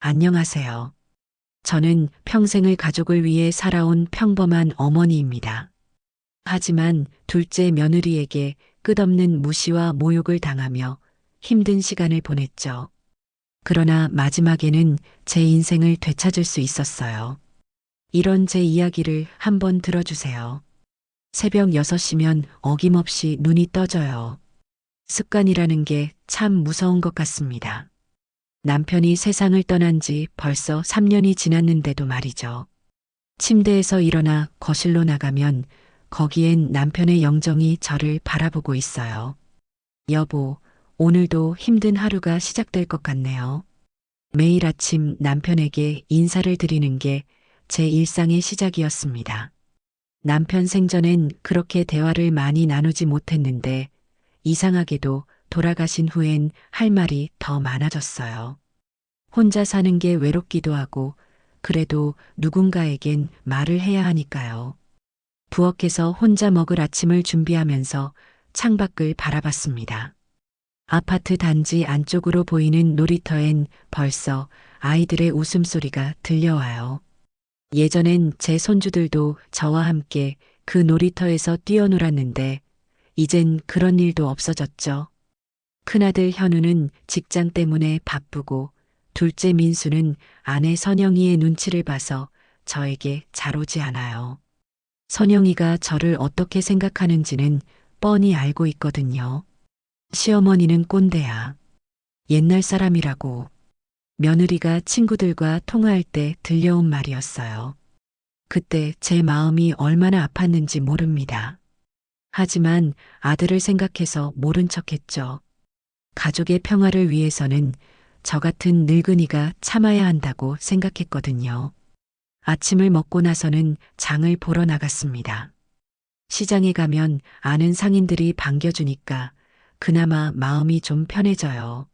안녕하세요. 저는 평생을 가족을 위해 살아온 평범한 어머니입니다. 하지만 둘째 며느리에게 끝없는 무시와 모욕을 당하며 힘든 시간을 보냈죠. 그러나 마지막에는 제 인생을 되찾을 수 있었어요. 이런 제 이야기를 한번 들어주세요. 새벽 6시면 어김없이 눈이 떠져요. 습관이라는 게 참 무서운 것 같습니다. 남편이 세상을 떠난 지 벌써 3년이 지났는데도 말이죠. 침대에서 일어나 거실로 나가면 거기엔 남편의 영정이 저를 바라보고 있어요. 여보, 오늘도 힘든 하루가 시작될 것 같네요. 매일 아침 남편에게 인사를 드리는 게 제 일상의 시작이었습니다. 남편 생전엔 그렇게 대화를 많이 나누지 못했는데 이상하게도 돌아가신 후엔 할 말이 더 많아졌어요. 혼자 사는 게 외롭기도 하고 그래도 누군가에겐 말을 해야 하니까요. 부엌에서 혼자 먹을 아침을 준비하면서 창밖을 바라봤습니다. 아파트 단지 안쪽으로 보이는 놀이터엔 벌써 아이들의 웃음소리가 들려와요. 예전엔 제 손주들도 저와 함께 그 놀이터에서 뛰어놀았는데 이젠 그런 일도 없어졌죠. 큰아들 현우는 직장 때문에 바쁘고 둘째 민수는 아내 선영이의 눈치를 봐서 저에게 잘 오지 않아요. 선영이가 저를 어떻게 생각하는지는 뻔히 알고 있거든요. 시어머니는 꼰대야. 옛날 사람이라고. 며느리가 친구들과 통화할 때 들려온 말이었어요. 그때 제 마음이 얼마나 아팠는지 모릅니다. 하지만 아들을 생각해서 모른 척했죠. 가족의 평화를 위해서는 저 같은 늙은이가 참아야 한다고 생각했거든요. 아침을 먹고 나서는 장을 보러 나갔습니다. 시장에 가면 아는 상인들이 반겨주니까 그나마 마음이 좀 편해져요.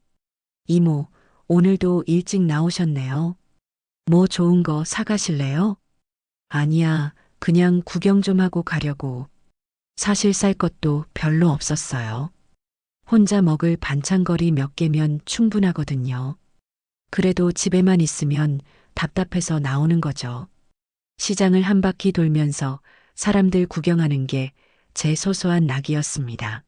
이모, 오늘도 일찍 나오셨네요. 뭐 좋은 거 사가실래요? 아니야, 그냥 구경 좀 하고 가려고. 사실 살 것도 별로 없었어요. 혼자 먹을 반찬거리 몇 개면 충분하거든요. 그래도 집에만 있으면 답답해서 나오는 거죠. 시장을 한 바퀴 돌면서 사람들 구경하는 게 제 소소한 낙이었습니다.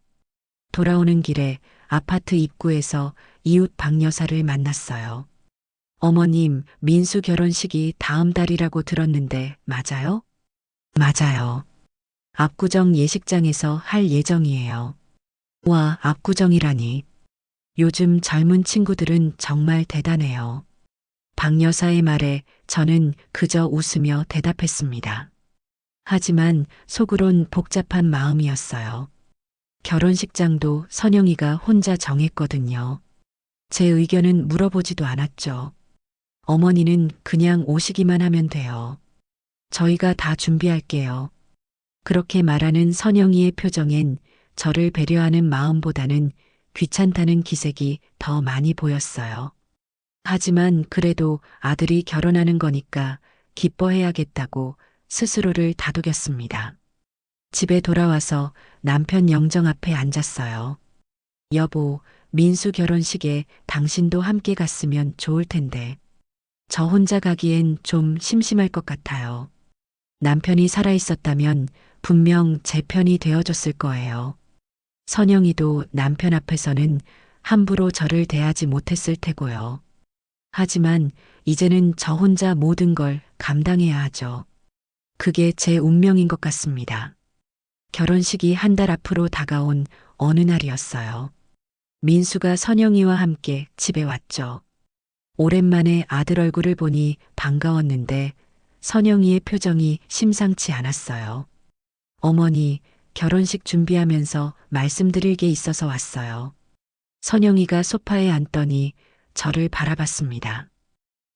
돌아오는 길에 아파트 입구에서 이웃 박 여사를 만났어요. 어머님, 민수 결혼식이 다음 달이라고 들었는데 맞아요? 맞아요. 압구정 예식장에서 할 예정이에요. 와, 압구정이라니. 요즘 젊은 친구들은 정말 대단해요. 박 여사의 말에 저는 그저 웃으며 대답했습니다. 하지만 속으론 복잡한 마음이었어요. 결혼식장도 선영이가 혼자 정했거든요. 제 의견은 물어보지도 않았죠. 어머니는 그냥 오시기만 하면 돼요. 저희가 다 준비할게요. 그렇게 말하는 선영이의 표정엔 저를 배려하는 마음보다는 귀찮다는 기색이 더 많이 보였어요. 하지만 그래도 아들이 결혼하는 거니까 기뻐해야겠다고 스스로를 다독였습니다. 집에 돌아와서 남편 영정 앞에 앉았어요. 여보, 민수 결혼식에 당신도 함께 갔으면 좋을 텐데. 저 혼자 가기엔 좀 심심할 것 같아요. 남편이 살아있었다면 분명 제 편이 되어줬을 거예요. 선영이도 남편 앞에서는 함부로 저를 대하지 못했을 테고요. 하지만 이제는 저 혼자 모든 걸 감당해야 하죠. 그게 제 운명인 것 같습니다. 결혼식이 한 달 앞으로 다가온 어느 날이었어요. 민수가 선영이와 함께 집에 왔죠. 오랜만에 아들 얼굴을 보니 반가웠는데 선영이의 표정이 심상치 않았어요. 어머니, 결혼식 준비하면서 말씀드릴 게 있어서 왔어요. 선영이가 소파에 앉더니 저를 바라봤습니다.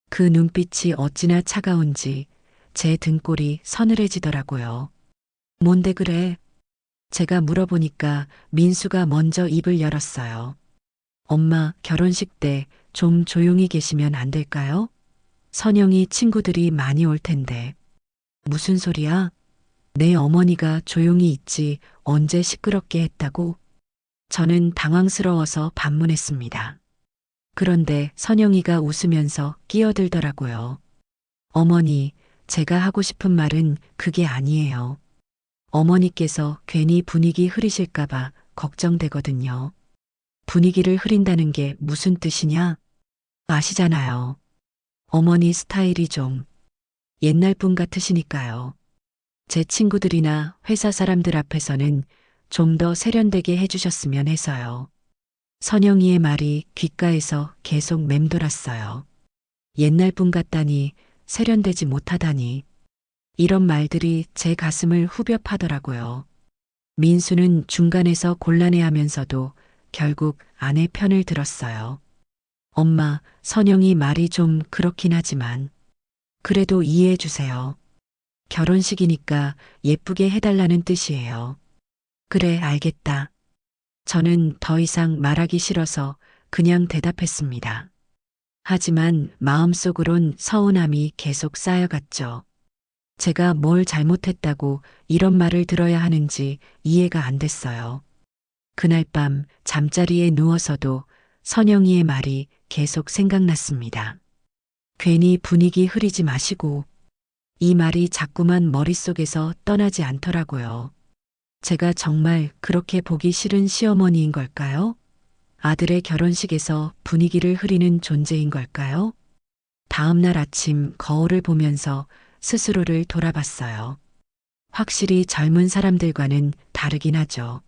그 눈빛이 어찌나 차가운지 제 등골이 서늘해지더라고요. 뭔데 그래? 제가 물어보니까 민수가 먼저 입을 열었어요. 엄마, 결혼식 때 좀 조용히 계시면 안 될까요? 선영이 친구들이 많이 올 텐데. 무슨 소리야? 내 어머니가 조용히 있지 언제 시끄럽게 했다고? 저는 당황스러워서 반문했습니다. 그런데 선영이가 웃으면서 끼어들더라고요. 어머니, 제가 하고 싶은 말은 그게 아니에요. 어머니께서 괜히 분위기 흐리실까봐 걱정되거든요. 분위기를 흐린다는 게 무슨 뜻이냐? 아시잖아요. 어머니 스타일이 좀 옛날 분 같으시니까요. 제 친구들이나 회사 사람들 앞에서는 좀 더 세련되게 해주셨으면 해서요. 선영이의 말이 귓가에서 계속 맴돌았어요. 옛날 분 같다니, 세련되지 못하다니. 이런 말들이 제 가슴을 후벼 파더라고요. 민수는 중간에서 곤란해하면서도 결국 아내 편을 들었어요. 엄마, 선영이 말이 좀 그렇긴 하지만 그래도 이해해 주세요. 결혼식이니까 예쁘게 해달라는 뜻이에요. 그래, 알겠다. 저는 더 이상 말하기 싫어서 그냥 대답했습니다. 하지만 마음속으론 서운함이 계속 쌓여갔죠. 제가 뭘 잘못했다고 이런 말을 들어야 하는지 이해가 안 됐어요. 그날 밤 잠자리에 누워서도 선영이의 말이 계속 생각났습니다. 괜히 분위기 흐리지 마시고, 이 말이 자꾸만 머릿속에서 떠나지 않더라고요. 제가 정말 그렇게 보기 싫은 시어머니인 걸까요? 아들의 결혼식에서 분위기를 흐리는 존재인 걸까요? 다음 날 아침 거울을 보면서 스스로를 돌아봤어요. 확실히 젊은 사람들과는 다르긴 하죠.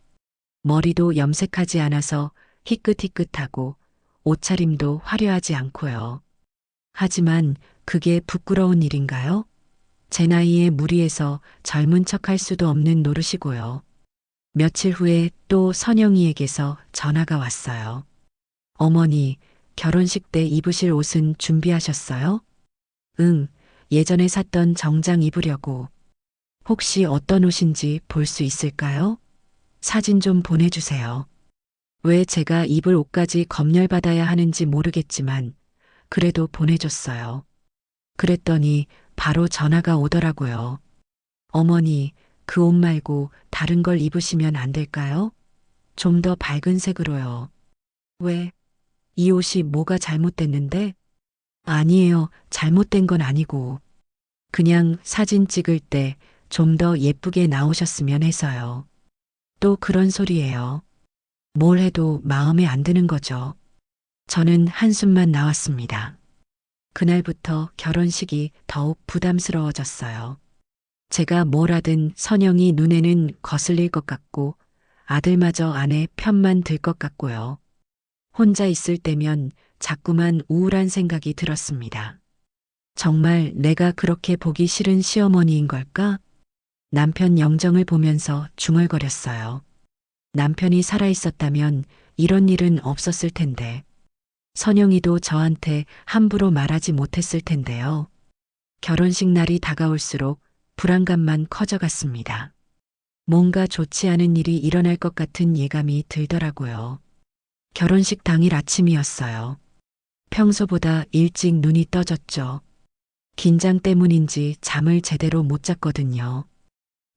머리도 염색하지 않아서 희끗희끗하고 옷차림도 화려하지 않고요. 하지만 그게 부끄러운 일인가요? 제 나이에 무리해서 젊은 척할 수도 없는 노릇이고요. 며칠 후에 또 선영이에게서 전화가 왔어요. 어머니, 결혼식 때 입으실 옷은 준비하셨어요? 응, 예전에 샀던 정장 입으려고. 혹시 어떤 옷인지 볼 수 있을까요? 사진 좀 보내주세요. 왜 제가 입을 옷까지 검열받아야 하는지 모르겠지만 그래도 보내줬어요. 그랬더니 바로 전화가 오더라고요. 어머니, 그 옷 말고 다른 걸 입으시면 안 될까요? 좀 더 밝은 색으로요. 왜? 이 옷이 뭐가 잘못됐는데? 아니에요. 잘못된 건 아니고. 그냥 사진 찍을 때 좀 더 예쁘게 나오셨으면 해서요. 또 그런 소리예요. 뭘 해도 마음에 안 드는 거죠. 저는 한숨만 나왔습니다. 그날부터 결혼식이 더욱 부담스러워졌어요. 제가 뭘 하든 선영이 눈에는 거슬릴 것 같고 아들마저 아내 편만 들 것 같고요. 혼자 있을 때면 자꾸만 우울한 생각이 들었습니다. 정말 내가 그렇게 보기 싫은 시어머니인 걸까? 남편 영정을 보면서 중얼거렸어요. 남편이 살아있었다면 이런 일은 없었을 텐데. 선영이도 저한테 함부로 말하지 못했을 텐데요. 결혼식 날이 다가올수록 불안감만 커져갔습니다. 뭔가 좋지 않은 일이 일어날 것 같은 예감이 들더라고요. 결혼식 당일 아침이었어요. 평소보다 일찍 눈이 떠졌죠. 긴장 때문인지 잠을 제대로 못 잤거든요.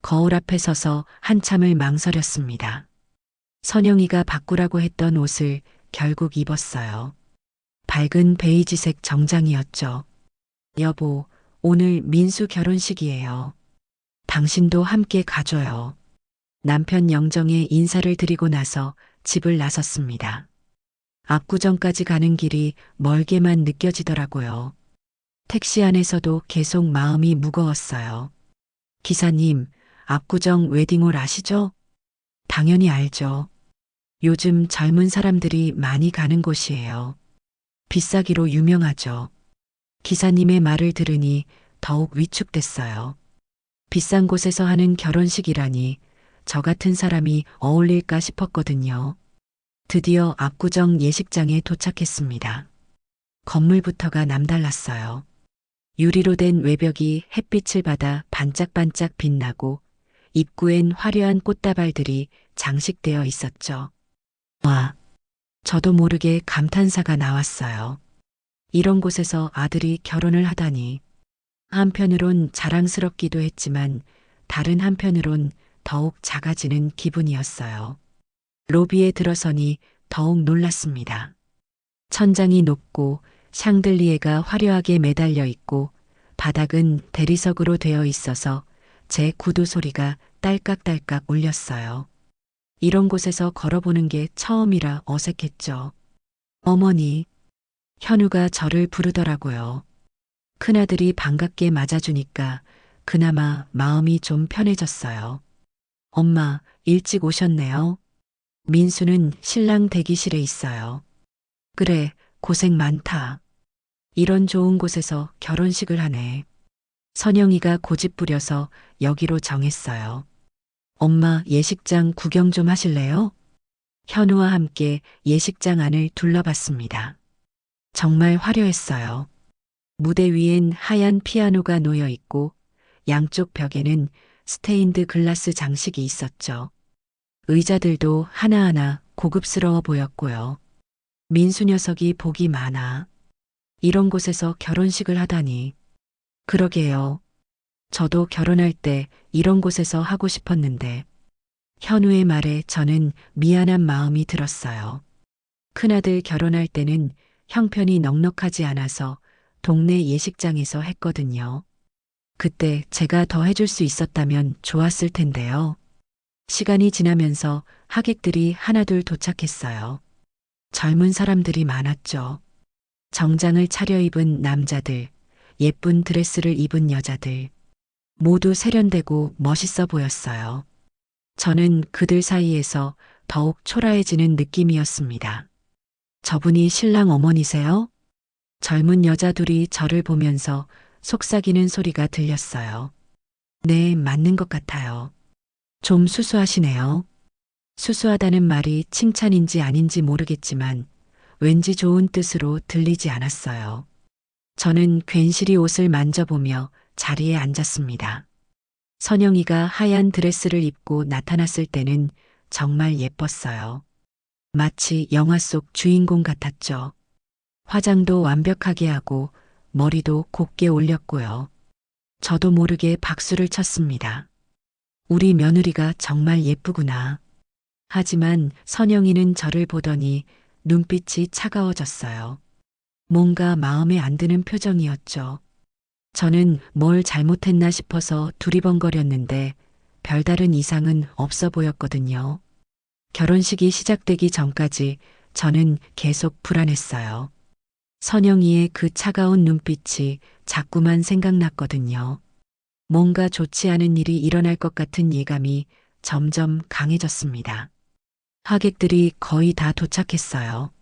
거울 앞에 서서 한참을 망설였습니다. 선영이가 바꾸라고 했던 옷을 결국 입었어요. 밝은 베이지색 정장이었죠. 여보, 오늘 민수 결혼식이에요. 당신도 함께 가줘요. 남편 영정에 인사를 드리고 나서 집을 나섰습니다. 압구정까지 가는 길이 멀게만 느껴지더라고요. 택시 안에서도 계속 마음이 무거웠어요. 기사님, 압구정 웨딩홀 아시죠? 당연히 알죠. 요즘 젊은 사람들이 많이 가는 곳이에요. 비싸기로 유명하죠. 기사님의 말을 들으니 더욱 위축됐어요. 비싼 곳에서 하는 결혼식이라니 저 같은 사람이 어울릴까 싶었거든요. 드디어 압구정 예식장에 도착했습니다. 건물부터가 남달랐어요. 유리로 된 외벽이 햇빛을 받아 반짝반짝 빛나고 입구엔 화려한 꽃다발들이 장식되어 있었죠. 와, 저도 모르게 감탄사가 나왔어요. 이런 곳에서 아들이 결혼을 하다니. 한편으론 자랑스럽기도 했지만 다른 한편으론 더욱 작아지는 기분이었어요. 로비에 들어서니 더욱 놀랐습니다. 천장이 높고 샹들리에가 화려하게 매달려 있고 바닥은 대리석으로 되어 있어서 제 구두 소리가 딸깍딸깍 울렸어요. 이런 곳에서 걸어보는 게 처음이라 어색했죠. 어머니, 현우가 저를 부르더라고요. 큰아들이 반갑게 맞아주니까 그나마 마음이 좀 편해졌어요. 엄마, 일찍 오셨네요. 민수는 신랑 대기실에 있어요. 그래, 고생 많다. 이런 좋은 곳에서 결혼식을 하네. 선영이가 고집 부려서 여기로 정했어요. 엄마 예식장 구경 좀 하실래요? 현우와 함께 예식장 안을 둘러봤습니다. 정말 화려했어요. 무대 위엔 하얀 피아노가 놓여 있고 양쪽 벽에는 스테인드 글라스 장식이 있었죠. 의자들도 하나하나 고급스러워 보였고요. 민수 녀석이 복이 많아. 이런 곳에서 결혼식을 하다니. 그러게요. 저도 결혼할 때 이런 곳에서 하고 싶었는데. 현우의 말에 저는 미안한 마음이 들었어요. 큰아들 결혼할 때는 형편이 넉넉하지 않아서 동네 예식장에서 했거든요. 그때 제가 더 해줄 수 있었다면 좋았을 텐데요. 시간이 지나면서 하객들이 하나둘 도착했어요. 젊은 사람들이 많았죠. 정장을 차려입은 남자들, 예쁜 드레스를 입은 여자들. 모두 세련되고 멋있어 보였어요. 저는 그들 사이에서 더욱 초라해지는 느낌이었습니다. 저분이 신랑 어머니세요? 젊은 여자 둘이 저를 보면서 속삭이는 소리가 들렸어요. 네, 맞는 것 같아요. 좀 수수하시네요. 수수하다는 말이 칭찬인지 아닌지 모르겠지만 왠지 좋은 뜻으로 들리지 않았어요. 저는 괜시리 옷을 만져보며 자리에 앉았습니다. 선영이가 하얀 드레스를 입고 나타났을 때는 정말 예뻤어요. 마치 영화 속 주인공 같았죠. 화장도 완벽하게 하고 머리도 곱게 올렸고요. 저도 모르게 박수를 쳤습니다. 우리 며느리가 정말 예쁘구나. 하지만 선영이는 저를 보더니 눈빛이 차가워졌어요. 뭔가 마음에 안 드는 표정이었죠. 저는 뭘 잘못했나 싶어서 두리번거렸는데 별다른 이상은 없어 보였거든요. 결혼식이 시작되기 전까지 저는 계속 불안했어요. 선영이의 그 차가운 눈빛이 자꾸만 생각났거든요. 뭔가 좋지 않은 일이 일어날 것 같은 예감이 점점 강해졌습니다. 하객들이 거의 다 도착했어요.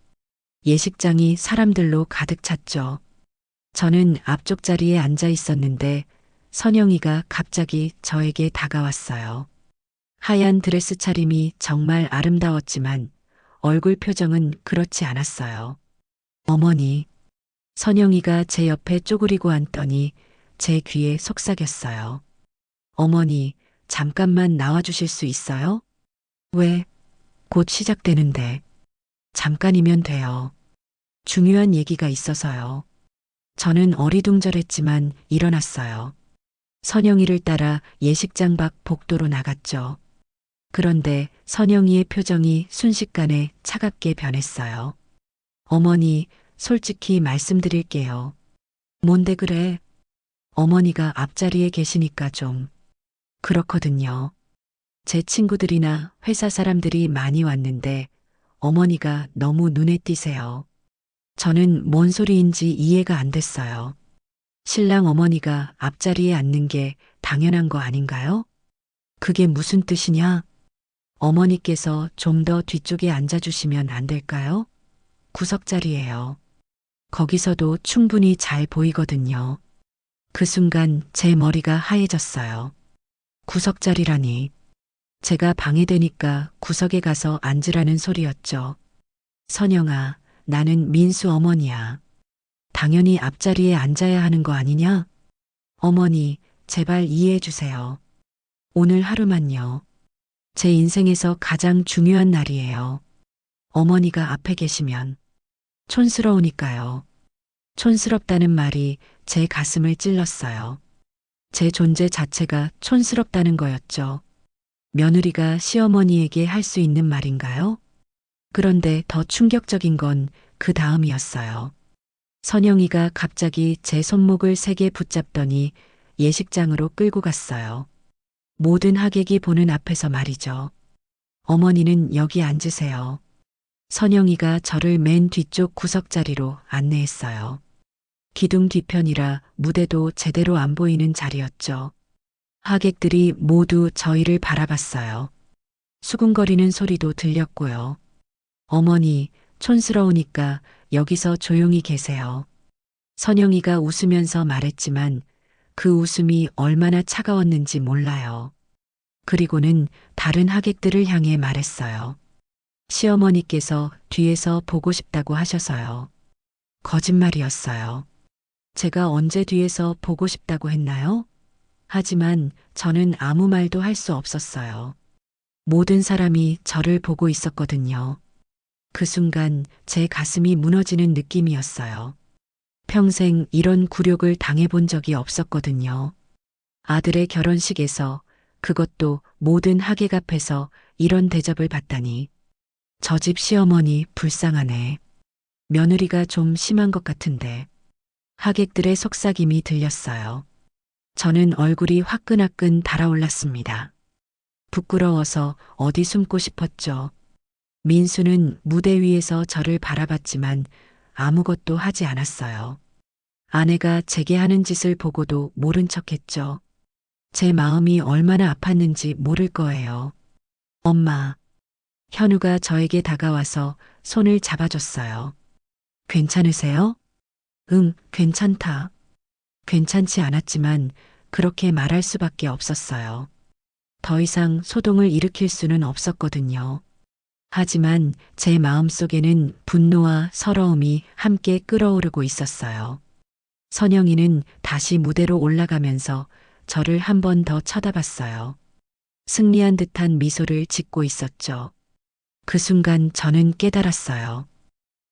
예식장이 사람들로 가득 찼죠. 저는 앞쪽 자리에 앉아 있었는데 선영이가 갑자기 저에게 다가왔어요. 하얀 드레스 차림이 정말 아름다웠지만 얼굴 표정은 그렇지 않았어요. 어머니, 선영이가 제 옆에 쪼그리고 앉더니 제 귀에 속삭였어요. 어머니, 잠깐만 나와주실 수 있어요? 왜? 곧 시작되는데. 잠깐이면 돼요. 중요한 얘기가 있어서요. 저는 어리둥절했지만 일어났어요. 선영이를 따라 예식장 밖 복도로 나갔죠. 그런데 선영이의 표정이 순식간에 차갑게 변했어요. 어머니, 솔직히 말씀드릴게요. 뭔데 그래? 어머니가 앞자리에 계시니까 좀 그렇거든요. 제 친구들이나 회사 사람들이 많이 왔는데 어머니가 너무 눈에 띄세요. 저는 뭔 소리인지 이해가 안 됐어요. 신랑 어머니가 앞자리에 앉는 게 당연한 거 아닌가요? 그게 무슨 뜻이냐? 어머니께서 좀 더 뒤쪽에 앉아주시면 안 될까요? 구석 자리예요. 거기서도 충분히 잘 보이거든요. 그 순간 제 머리가 하얘졌어요. 구석 자리라니. 제가 방해되니까 구석에 가서 앉으라는 소리였죠. 선영아, 나는 민수 어머니야. 당연히 앞자리에 앉아야 하는 거 아니냐? 어머니, 제발 이해해 주세요. 오늘 하루만요. 제 인생에서 가장 중요한 날이에요. 어머니가 앞에 계시면 촌스러우니까요. 촌스럽다는 말이 제 가슴을 찔렀어요. 제 존재 자체가 촌스럽다는 거였죠. 며느리가 시어머니에게 할 수 있는 말인가요? 그런데 더 충격적인 건 그 다음이었어요. 선영이가 갑자기 제 손목을 세게 붙잡더니 예식장으로 끌고 갔어요. 모든 하객이 보는 앞에서 말이죠. 어머니는 여기 앉으세요. 선영이가 저를 맨 뒤쪽 구석자리로 안내했어요. 기둥 뒤편이라 무대도 제대로 안 보이는 자리였죠. 하객들이 모두 저희를 바라봤어요. 수군거리는 소리도 들렸고요. 어머니, 촌스러우니까 여기서 조용히 계세요. 선영이가 웃으면서 말했지만 그 웃음이 얼마나 차가웠는지 몰라요. 그리고는 다른 하객들을 향해 말했어요. 시어머니께서 뒤에서 보고 싶다고 하셔서요. 거짓말이었어요. 제가 언제 뒤에서 보고 싶다고 했나요? 하지만 저는 아무 말도 할 수 없었어요. 모든 사람이 저를 보고 있었거든요. 그 순간 제 가슴이 무너지는 느낌이었어요. 평생 이런 굴욕을 당해본 적이 없었거든요. 아들의 결혼식에서, 그것도 모든 하객 앞에서 이런 대접을 받다니. 저 집 시어머니 불쌍하네. 며느리가 좀 심한 것 같은데. 하객들의 속삭임이 들렸어요. 저는 얼굴이 화끈화끈 달아올랐습니다. 부끄러워서 어디 숨고 싶었죠. 민수는 무대 위에서 저를 바라봤지만 아무것도 하지 않았어요. 아내가 제게 하는 짓을 보고도 모른 척했죠. 제 마음이 얼마나 아팠는지 모를 거예요. 엄마. 현우가 저에게 다가와서 손을 잡아줬어요. 괜찮으세요? 응, 괜찮다. 괜찮지 않았지만 그렇게 말할 수밖에 없었어요. 더 이상 소동을 일으킬 수는 없었거든요. 하지만 제 마음속에는 분노와 서러움이 함께 끓어오르고 있었어요. 선영이는 다시 무대로 올라가면서 저를 한 번 더 쳐다봤어요. 승리한 듯한 미소를 짓고 있었죠. 그 순간 저는 깨달았어요.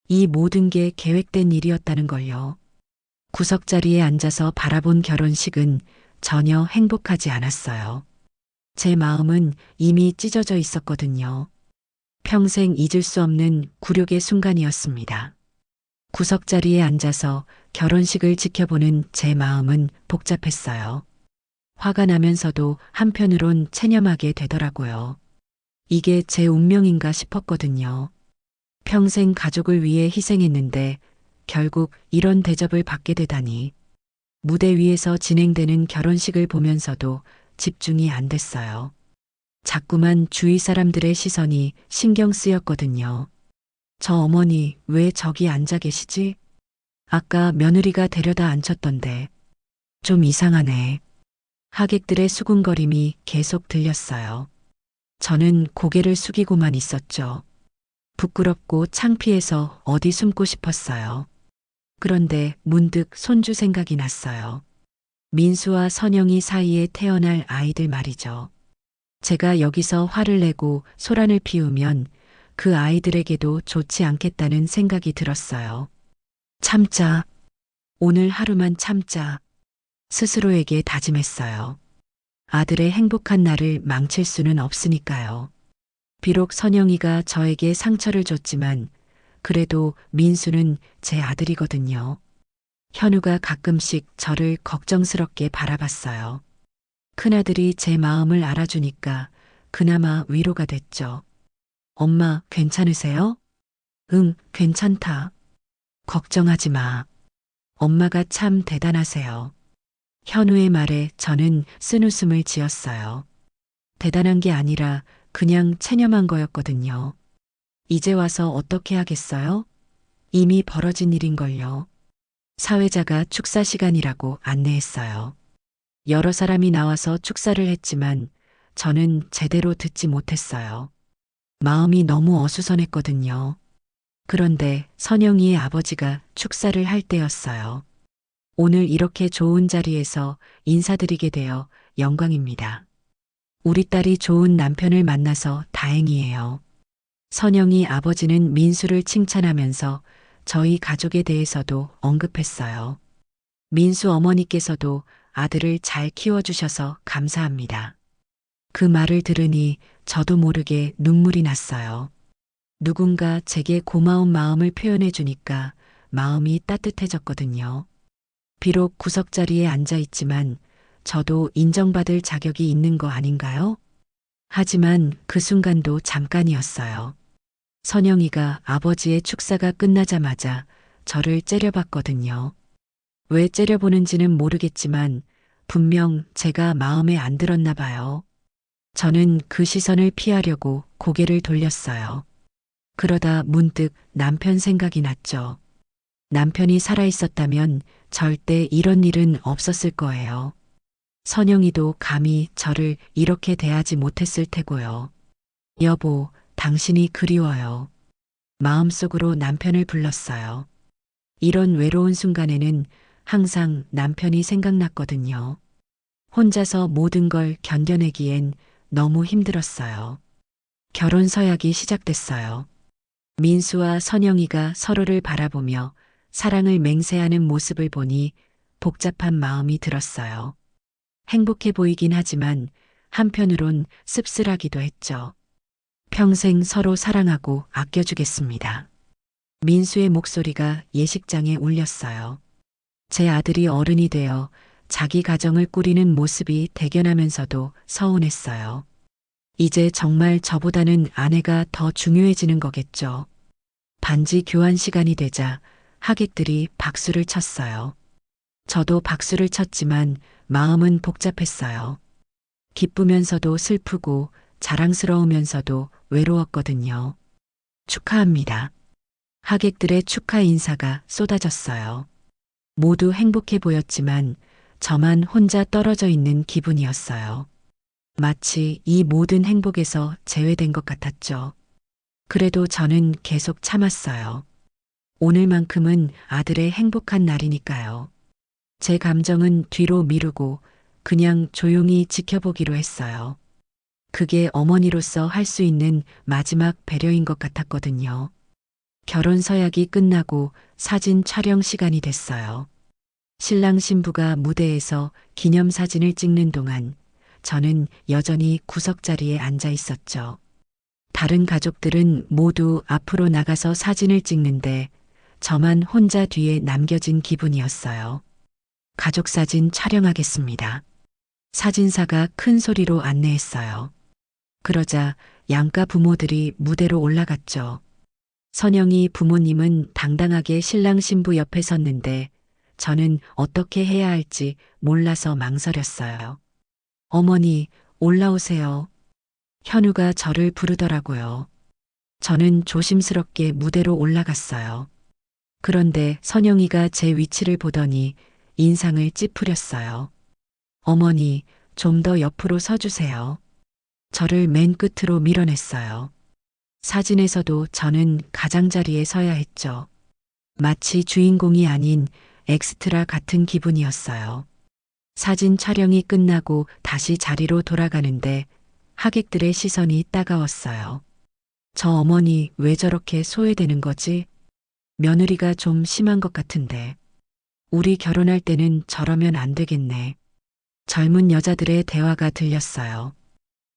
이 모든 게 계획된 일이었다는 걸요. 구석자리에 앉아서 바라본 결혼식은 전혀 행복하지 않았어요. 제 마음은 이미 찢어져 있었거든요. 평생 잊을 수 없는 굴욕의 순간이었습니다. 구석자리에 앉아서 결혼식을 지켜보는 제 마음은 복잡했어요. 화가 나면서도 한편으론 체념하게 되더라고요. 이게 제 운명인가 싶었거든요. 평생 가족을 위해 희생했는데 결국 이런 대접을 받게 되다니. 무대 위에서 진행되는 결혼식을 보면서도 집중이 안 됐어요. 자꾸만 주위 사람들의 시선이 신경 쓰였거든요. 저 어머니 왜 저기 앉아 계시지? 아까 며느리가 데려다 앉혔던데. 좀 이상하네. 하객들의 수군거림이 계속 들렸어요. 저는 고개를 숙이고만 있었죠. 부끄럽고 창피해서 어디 숨고 싶었어요. 그런데 문득 손주 생각이 났어요. 민수와 선영이 사이에 태어날 아이들 말이죠. 제가 여기서 화를 내고 소란을 피우면 그 아이들에게도 좋지 않겠다는 생각이 들었어요. 참자. 오늘 하루만 참자. 스스로에게 다짐했어요. 아들의 행복한 날을 망칠 수는 없으니까요. 비록 선영이가 저에게 상처를 줬지만 그래도 민수는 제 아들이거든요. 현우가 가끔씩 저를 걱정스럽게 바라봤어요. 큰아들이 제 마음을 알아주니까 그나마 위로가 됐죠. 엄마, 괜찮으세요? 응, 괜찮다. 걱정하지 마. 엄마가 참 대단하세요. 현우의 말에 저는 쓴웃음을 지었어요. 대단한 게 아니라 그냥 체념한 거였거든요. 이제 와서 어떻게 하겠어요? 이미 벌어진 일인걸요. 사회자가 축사 시간이라고 안내했어요. 여러 사람이 나와서 축사를 했지만 저는 제대로 듣지 못했어요. 마음이 너무 어수선했거든요. 그런데 선영이의 아버지가 축사를 할 때였어요. 오늘 이렇게 좋은 자리에서 인사드리게 되어 영광입니다. 우리 딸이 좋은 남편을 만나서 다행이에요. 선영이 아버지는 민수를 칭찬하면서 저희 가족에 대해서도 언급했어요. 민수 어머니께서도 아들을 잘 키워주셔서 감사합니다. 그 말을 들으니 저도 모르게 눈물이 났어요. 누군가 제게 고마운 마음을 표현해 주니까 마음이 따뜻해졌거든요. 비록 구석자리에 앉아 있지만 저도 인정받을 자격이 있는 거 아닌가요? 하지만 그 순간도 잠깐이었어요. 선영이가 아버지의 축사가 끝나자마자 저를 째려봤거든요. 왜 째려보는지는 모르겠지만 분명 제가 마음에 안 들었나 봐요. 저는 그 시선을 피하려고 고개를 돌렸어요. 그러다 문득 남편 생각이 났죠. 남편이 살아있었다면 절대 이런 일은 없었을 거예요. 선영이도 감히 저를 이렇게 대하지 못했을 테고요. 여보, 당신이 그리워요. 마음속으로 남편을 불렀어요. 이런 외로운 순간에는 항상 남편이 생각났거든요. 혼자서 모든 걸 견뎌내기엔 너무 힘들었어요. 결혼 서약이 시작됐어요. 민수와 선영이가 서로를 바라보며 사랑을 맹세하는 모습을 보니 복잡한 마음이 들었어요. 행복해 보이긴 하지만 한편으론 씁쓸하기도 했죠. 평생 서로 사랑하고 아껴주겠습니다. 민수의 목소리가 예식장에 울렸어요. 제 아들이 어른이 되어 자기 가정을 꾸리는 모습이 대견하면서도 서운했어요. 이제 정말 저보다는 아내가 더 중요해지는 거겠죠. 반지 교환 시간이 되자 하객들이 박수를 쳤어요. 저도 박수를 쳤지만 마음은 복잡했어요. 기쁘면서도 슬프고 자랑스러우면서도 외로웠거든요. 축하합니다. 하객들의 축하 인사가 쏟아졌어요. 모두 행복해 보였지만 저만 혼자 떨어져 있는 기분이었어요. 마치 이 모든 행복에서 제외된 것 같았죠. 그래도 저는 계속 참았어요. 오늘만큼은 아들의 행복한 날이니까요. 제 감정은 뒤로 미루고 그냥 조용히 지켜보기로 했어요. 그게 어머니로서 할 수 있는 마지막 배려인 것 같았거든요. 결혼 서약이 끝나고 사진 촬영 시간이 됐어요. 신랑 신부가 무대에서 기념사진을 찍는 동안 저는 여전히 구석자리에 앉아 있었죠. 다른 가족들은 모두 앞으로 나가서 사진을 찍는데 저만 혼자 뒤에 남겨진 기분이었어요. 가족사진 촬영하겠습니다. 사진사가 큰 소리로 안내했어요. 그러자 양가 부모들이 무대로 올라갔죠. 선영이 부모님은 당당하게 신랑 신부 옆에 섰는데 저는 어떻게 해야 할지 몰라서 망설였어요. 어머니, 올라오세요. 현우가 저를 부르더라고요. 저는 조심스럽게 무대로 올라갔어요. 그런데 선영이가 제 위치를 보더니 인상을 찌푸렸어요. 어머니, 좀 더 옆으로 서주세요. 저를 맨 끝으로 밀어냈어요. 사진에서도 저는 가장자리에 서야 했죠. 마치 주인공이 아닌 엑스트라 같은 기분이었어요. 사진 촬영이 끝나고 다시 자리로 돌아가는데 하객들의 시선이 따가웠어요. 저 어머니 왜 저렇게 소외되는 거지? 며느리가 좀 심한 것 같은데. 우리 결혼할 때는 저러면 안 되겠네. 젊은 여자들의 대화가 들렸어요.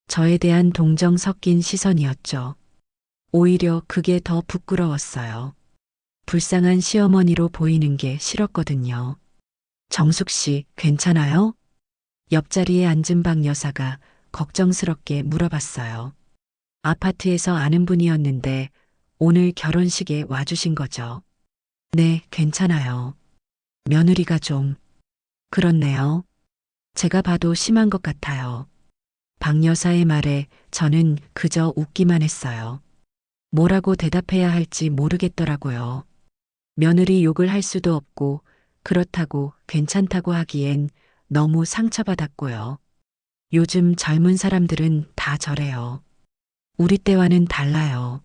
저에 대한 동정 섞인 시선이었죠. 오히려 그게 더 부끄러웠어요. 불쌍한 시어머니로 보이는 게 싫었거든요. 정숙 씨, 괜찮아요? 옆자리에 앉은 박 여사가 걱정스럽게 물어봤어요. 아파트에서 아는 분이었는데 오늘 결혼식에 와주신 거죠. 네, 괜찮아요. 며느리가 좀 그렇네요. 제가 봐도 심한 것 같아요. 박 여사의 말에 저는 그저 웃기만 했어요. 뭐라고 대답해야 할지 모르겠더라고요. 며느리 욕을 할 수도 없고 그렇다고 괜찮다고 하기엔 너무 상처받았고요. 요즘 젊은 사람들은 다 저래요. 우리 때와는 달라요.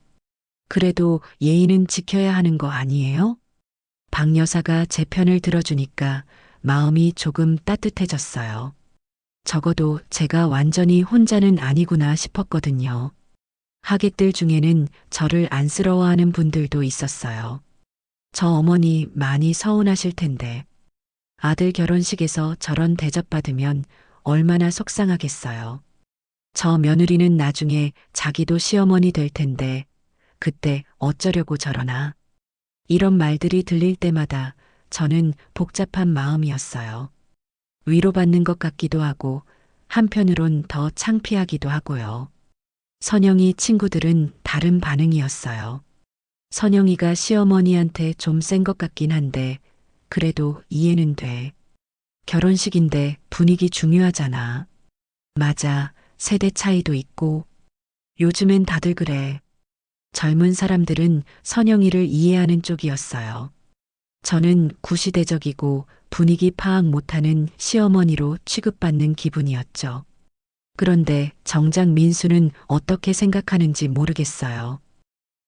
그래도 예의는 지켜야 하는 거 아니에요? 박 여사가 제 편을 들어주니까 마음이 조금 따뜻해졌어요. 적어도 제가 완전히 혼자는 아니구나 싶었거든요. 하객들 중에는 저를 안쓰러워하는 분들도 있었어요. 저 어머니 많이 서운하실 텐데 아들 결혼식에서 저런 대접받으면 얼마나 속상하겠어요. 저 며느리는 나중에 자기도 시어머니 될 텐데 그때 어쩌려고 저러나. 이런 말들이 들릴 때마다 저는 복잡한 마음이었어요. 위로받는 것 같기도 하고 한편으론 더 창피하기도 하고요. 선영이 친구들은 다른 반응이었어요. 선영이가 시어머니한테 좀 센 것 같긴 한데 그래도 이해는 돼. 결혼식인데 분위기 중요하잖아. 맞아. 세대 차이도 있고 요즘엔 다들 그래. 젊은 사람들은 선영이를 이해하는 쪽이었어요. 저는 구시대적이고 분위기 파악 못하는 시어머니로 취급받는 기분이었죠. 그런데 정작 민수는 어떻게 생각하는지 모르겠어요.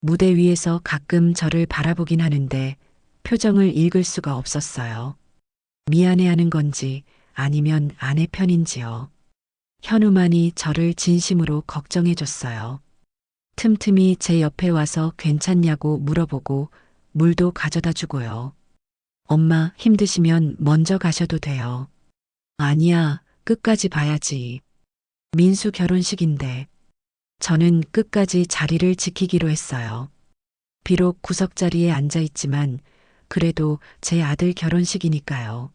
무대 위에서 가끔 저를 바라보긴 하는데 표정을 읽을 수가 없었어요. 미안해하는 건지 아니면 아내 편인지요. 현우만이 저를 진심으로 걱정해줬어요. 틈틈이 제 옆에 와서 괜찮냐고 물어보고 물도 가져다 주고요. 엄마 힘드시면 먼저 가셔도 돼요. 아니야, 끝까지 봐야지. 민수 결혼식인데. 저는 끝까지 자리를 지키기로 했어요. 비록 구석자리에 앉아 있지만 그래도 제 아들 결혼식이니까요.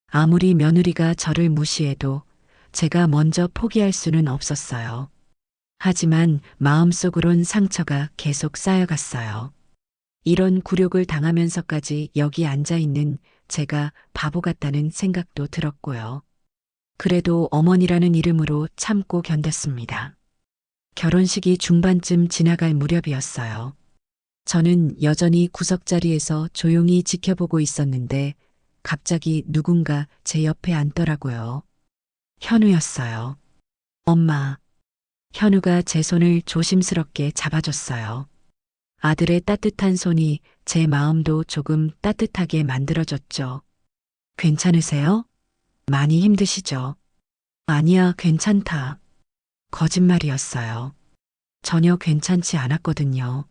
아무리 며느리가 저를 무시해도 제가 먼저 포기할 수는 없었어요. 하지만 마음속으론 상처가 계속 쌓여갔어요. 이런 굴욕을 당하면서까지 여기 앉아 있는 제가 바보 같다는 생각도 들었고요. 그래도 어머니라는 이름으로 참고 견뎠습니다. 결혼식이 중반쯤 지나갈 무렵이었어요. 저는 여전히 구석자리에서 조용히 지켜보고 있었는데 갑자기 누군가 제 옆에 앉더라고요. 현우였어요. 엄마. 현우가 제 손을 조심스럽게 잡아줬어요. 아들의 따뜻한 손이 제 마음도 조금 따뜻하게 만들어줬죠. 괜찮으세요? 많이 힘드시죠? 아니야, 괜찮다. 거짓말이었어요. 전혀 괜찮지 않았거든요.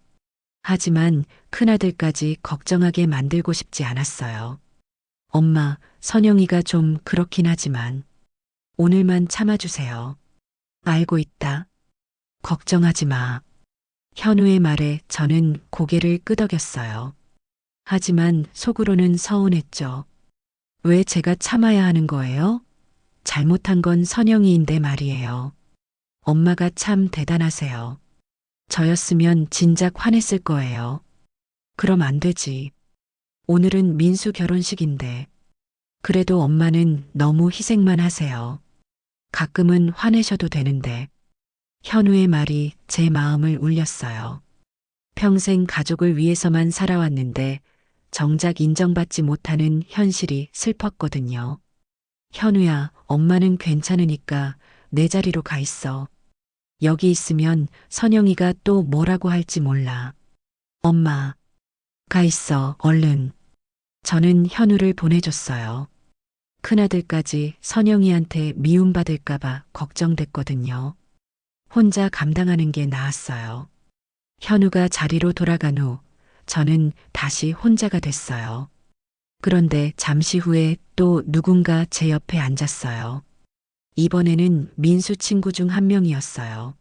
하지만 큰아들까지 걱정하게 만들고 싶지 않았어요. 엄마, 선영이가 좀 그렇긴 하지만 오늘만 참아주세요. 알고 있다. 걱정하지 마. 현우의 말에 저는 고개를 끄덕였어요. 하지만 속으로는 서운했죠. 왜 제가 참아야 하는 거예요? 잘못한 건 선영이인데 말이에요. 엄마가 참 대단하세요. 저였으면 진작 화냈을 거예요. 그럼 안 되지. 오늘은 민수 결혼식인데. 그래도 엄마는 너무 희생만 하세요. 가끔은 화내셔도 되는데. 현우의 말이 제 마음을 울렸어요. 평생 가족을 위해서만 살아왔는데 정작 인정받지 못하는 현실이 슬펐거든요. 현우야, 엄마는 괜찮으니까 내 자리로 가 있어. 여기 있으면 선영이가 또 뭐라고 할지 몰라. 엄마, 가 있어, 얼른. 저는 현우를 보내줬어요. 큰아들까지 선영이한테 미움받을까봐 걱정됐거든요. 혼자 감당하는 게 나았어요. 현우가 자리로 돌아간 후 저는 다시 혼자가 됐어요. 그런데 잠시 후에 또 누군가 제 옆에 앉았어요. 이번에는 민수 친구 중 한 명이었어요.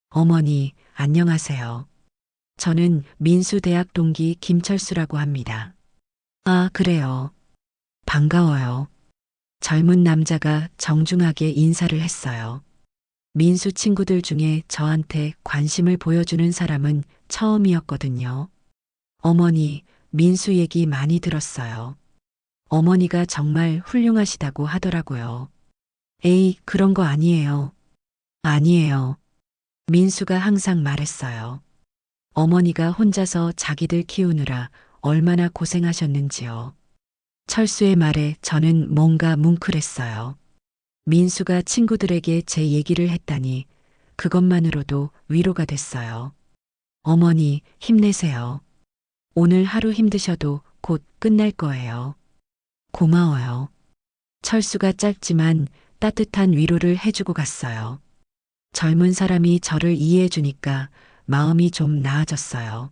어머니, 안녕하세요. 저는 민수 대학 동기 김철수라고 합니다. 아, 그래요. 반가워요. 젊은 남자가 정중하게 인사를 했어요. 민수 친구들 중에 저한테 관심을 보여주는 사람은 처음이었거든요. 어머니, 민수 얘기 많이 들었어요. 어머니가 정말 훌륭하시다고 하더라고요. 에이, 그런 거 아니에요. 아니에요. 민수가 항상 말했어요. 어머니가 혼자서 자기들 키우느라 얼마나 고생하셨는지요. 철수의 말에 저는 뭔가 뭉클했어요. 민수가 친구들에게 제 얘기를 했다니 그것만으로도 위로가 됐어요. 어머니, 힘내세요. 오늘 하루 힘드셔도 곧 끝날 거예요. 고마워요. 철수가 짧지만 따뜻한 위로를 해주고 갔어요. 젊은 사람이 저를 이해해 주니까 마음이 좀 나아졌어요.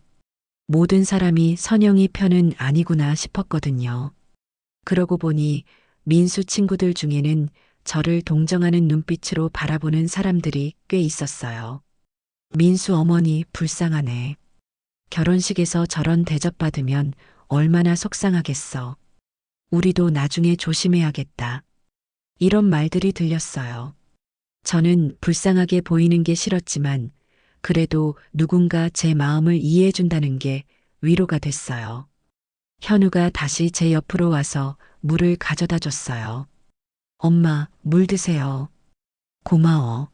모든 사람이 선영이 편은 아니구나 싶었거든요. 그러고 보니 민수 친구들 중에는 저를 동정하는 눈빛으로 바라보는 사람들이 꽤 있었어요. 민수 어머니 불쌍하네. 결혼식에서 저런 대접받으면 얼마나 속상하겠어. 우리도 나중에 조심해야겠다. 이런 말들이 들렸어요. 저는 불쌍하게 보이는 게 싫었지만 그래도 누군가 제 마음을 이해해준다는 게 위로가 됐어요. 현우가 다시 제 옆으로 와서 물을 가져다 줬어요. 엄마, 물 드세요. 고마워.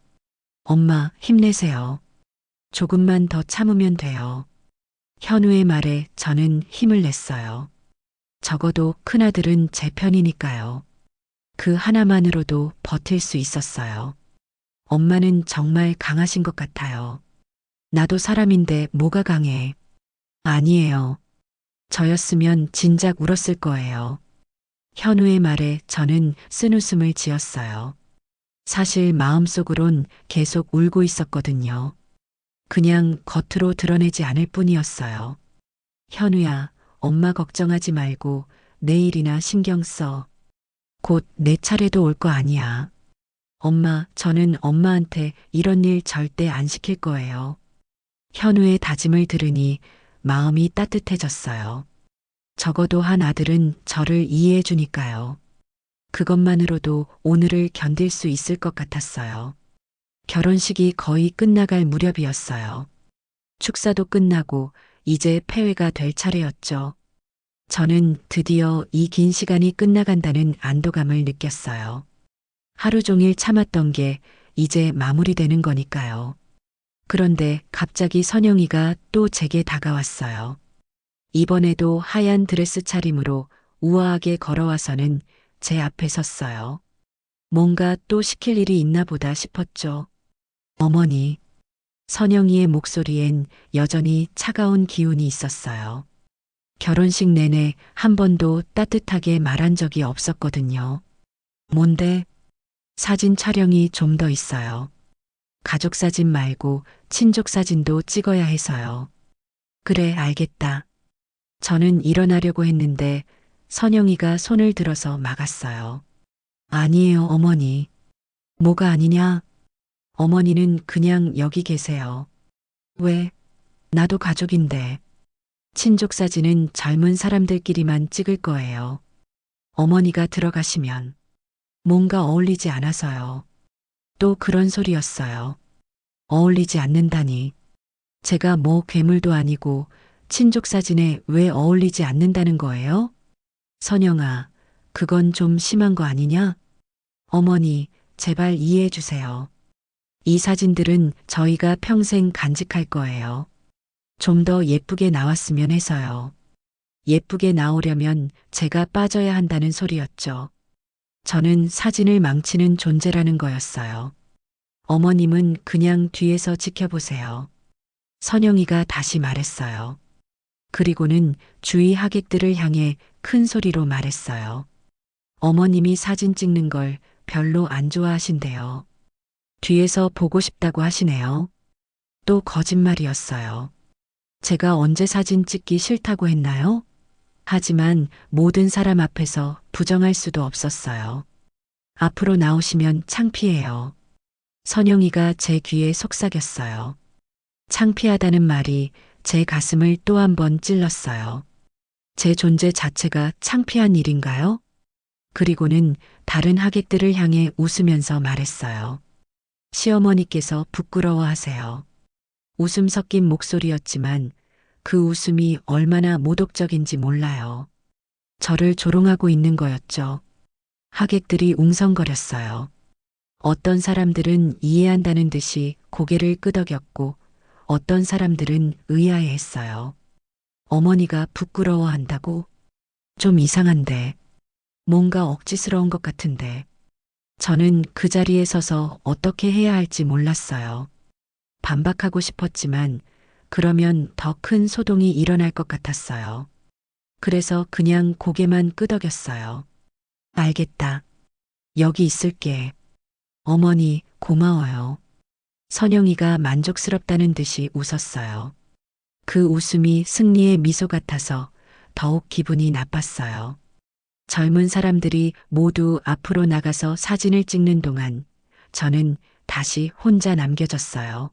엄마, 힘내세요. 조금만 더 참으면 돼요. 현우의 말에 저는 힘을 냈어요. 적어도 큰아들은 제 편이니까요. 그 하나만으로도 버틸 수 있었어요. 엄마는 정말 강하신 것 같아요. 나도 사람인데 뭐가 강해? 아니에요. 저였으면 진작 울었을 거예요. 현우의 말에 저는 쓴웃음을 지었어요. 사실 마음속으론 계속 울고 있었거든요. 그냥 겉으로 드러내지 않을 뿐이었어요. 현우야, 엄마 걱정하지 말고 내일이나 신경 써. 곧 내 차례도 올 거 아니야. 엄마, 저는 엄마한테 이런 일 절대 안 시킬 거예요. 현우의 다짐을 들으니 마음이 따뜻해졌어요. 적어도 한 아들은 저를 이해해 주니까요. 그것만으로도 오늘을 견딜 수 있을 것 같았어요. 결혼식이 거의 끝나갈 무렵이었어요. 축사도 끝나고 이제 폐회가 될 차례였죠. 저는 드디어 이 긴 시간이 끝나간다는 안도감을 느꼈어요. 하루 종일 참았던 게 이제 마무리되는 거니까요. 그런데 갑자기 선영이가 또 제게 다가왔어요. 이번에도 하얀 드레스 차림으로 우아하게 걸어와서는 제 앞에 섰어요. 뭔가 또 시킬 일이 있나 보다 싶었죠. 어머니, 선영이의 목소리엔 여전히 차가운 기운이 있었어요. 결혼식 내내 한 번도 따뜻하게 말한 적이 없었거든요. 뭔데? 사진 촬영이 좀 더 있어요. 가족 사진 말고 친족 사진도 찍어야 해서요. 그래, 알겠다. 저는 일어나려고 했는데 선영이가 손을 들어서 막았어요. 아니에요, 어머니. 뭐가 아니냐? 어머니는 그냥 여기 계세요. 왜? 나도 가족인데. 친족 사진은 젊은 사람들끼리만 찍을 거예요. 어머니가 들어가시면 뭔가 어울리지 않아서요. 또 그런 소리였어요. 어울리지 않는다니. 제가 뭐 괴물도 아니고 친족 사진에 왜 어울리지 않는다는 거예요? 선영아, 그건 좀 심한 거 아니냐? 어머니, 제발 이해해 주세요. 이 사진들은 저희가 평생 간직할 거예요. 좀 더 예쁘게 나왔으면 해서요. 예쁘게 나오려면 제가 빠져야 한다는 소리였죠. 저는 사진을 망치는 존재라는 거였어요. 어머님은 그냥 뒤에서 지켜보세요. 선영이가 다시 말했어요. 그리고는 주위 하객들을 향해 큰 소리로 말했어요. 어머님이 사진 찍는 걸 별로 안 좋아하신대요. 뒤에서 보고 싶다고 하시네요. 또 거짓말이었어요. 제가 언제 사진 찍기 싫다고 했나요? 하지만 모든 사람 앞에서 부정할 수도 없었어요. 앞으로 나오시면 창피해요. 선영이가 제 귀에 속삭였어요. 창피하다는 말이 제 가슴을 또 한 번 찔렀어요. 제 존재 자체가 창피한 일인가요? 그리고는 다른 하객들을 향해 웃으면서 말했어요. 시어머니께서 부끄러워하세요. 웃음 섞인 목소리였지만 그 웃음이 얼마나 모독적인지 몰라요. 저를 조롱하고 있는 거였죠. 하객들이 웅성거렸어요. 어떤 사람들은 이해한다는 듯이 고개를 끄덕였고 어떤 사람들은 의아해했어요. 어머니가 부끄러워한다고? 좀 이상한데. 뭔가 억지스러운 것 같은데. 저는 그 자리에 서서 어떻게 해야 할지 몰랐어요. 반박하고 싶었지만 그러면 더 큰 소동이 일어날 것 같았어요. 그래서 그냥 고개만 끄덕였어요. 알겠다. 여기 있을게. 어머니, 고마워요. 선영이가 만족스럽다는 듯이 웃었어요. 그 웃음이 승리의 미소 같아서 더욱 기분이 나빴어요. 젊은 사람들이 모두 앞으로 나가서 사진을 찍는 동안 저는 다시 혼자 남겨졌어요.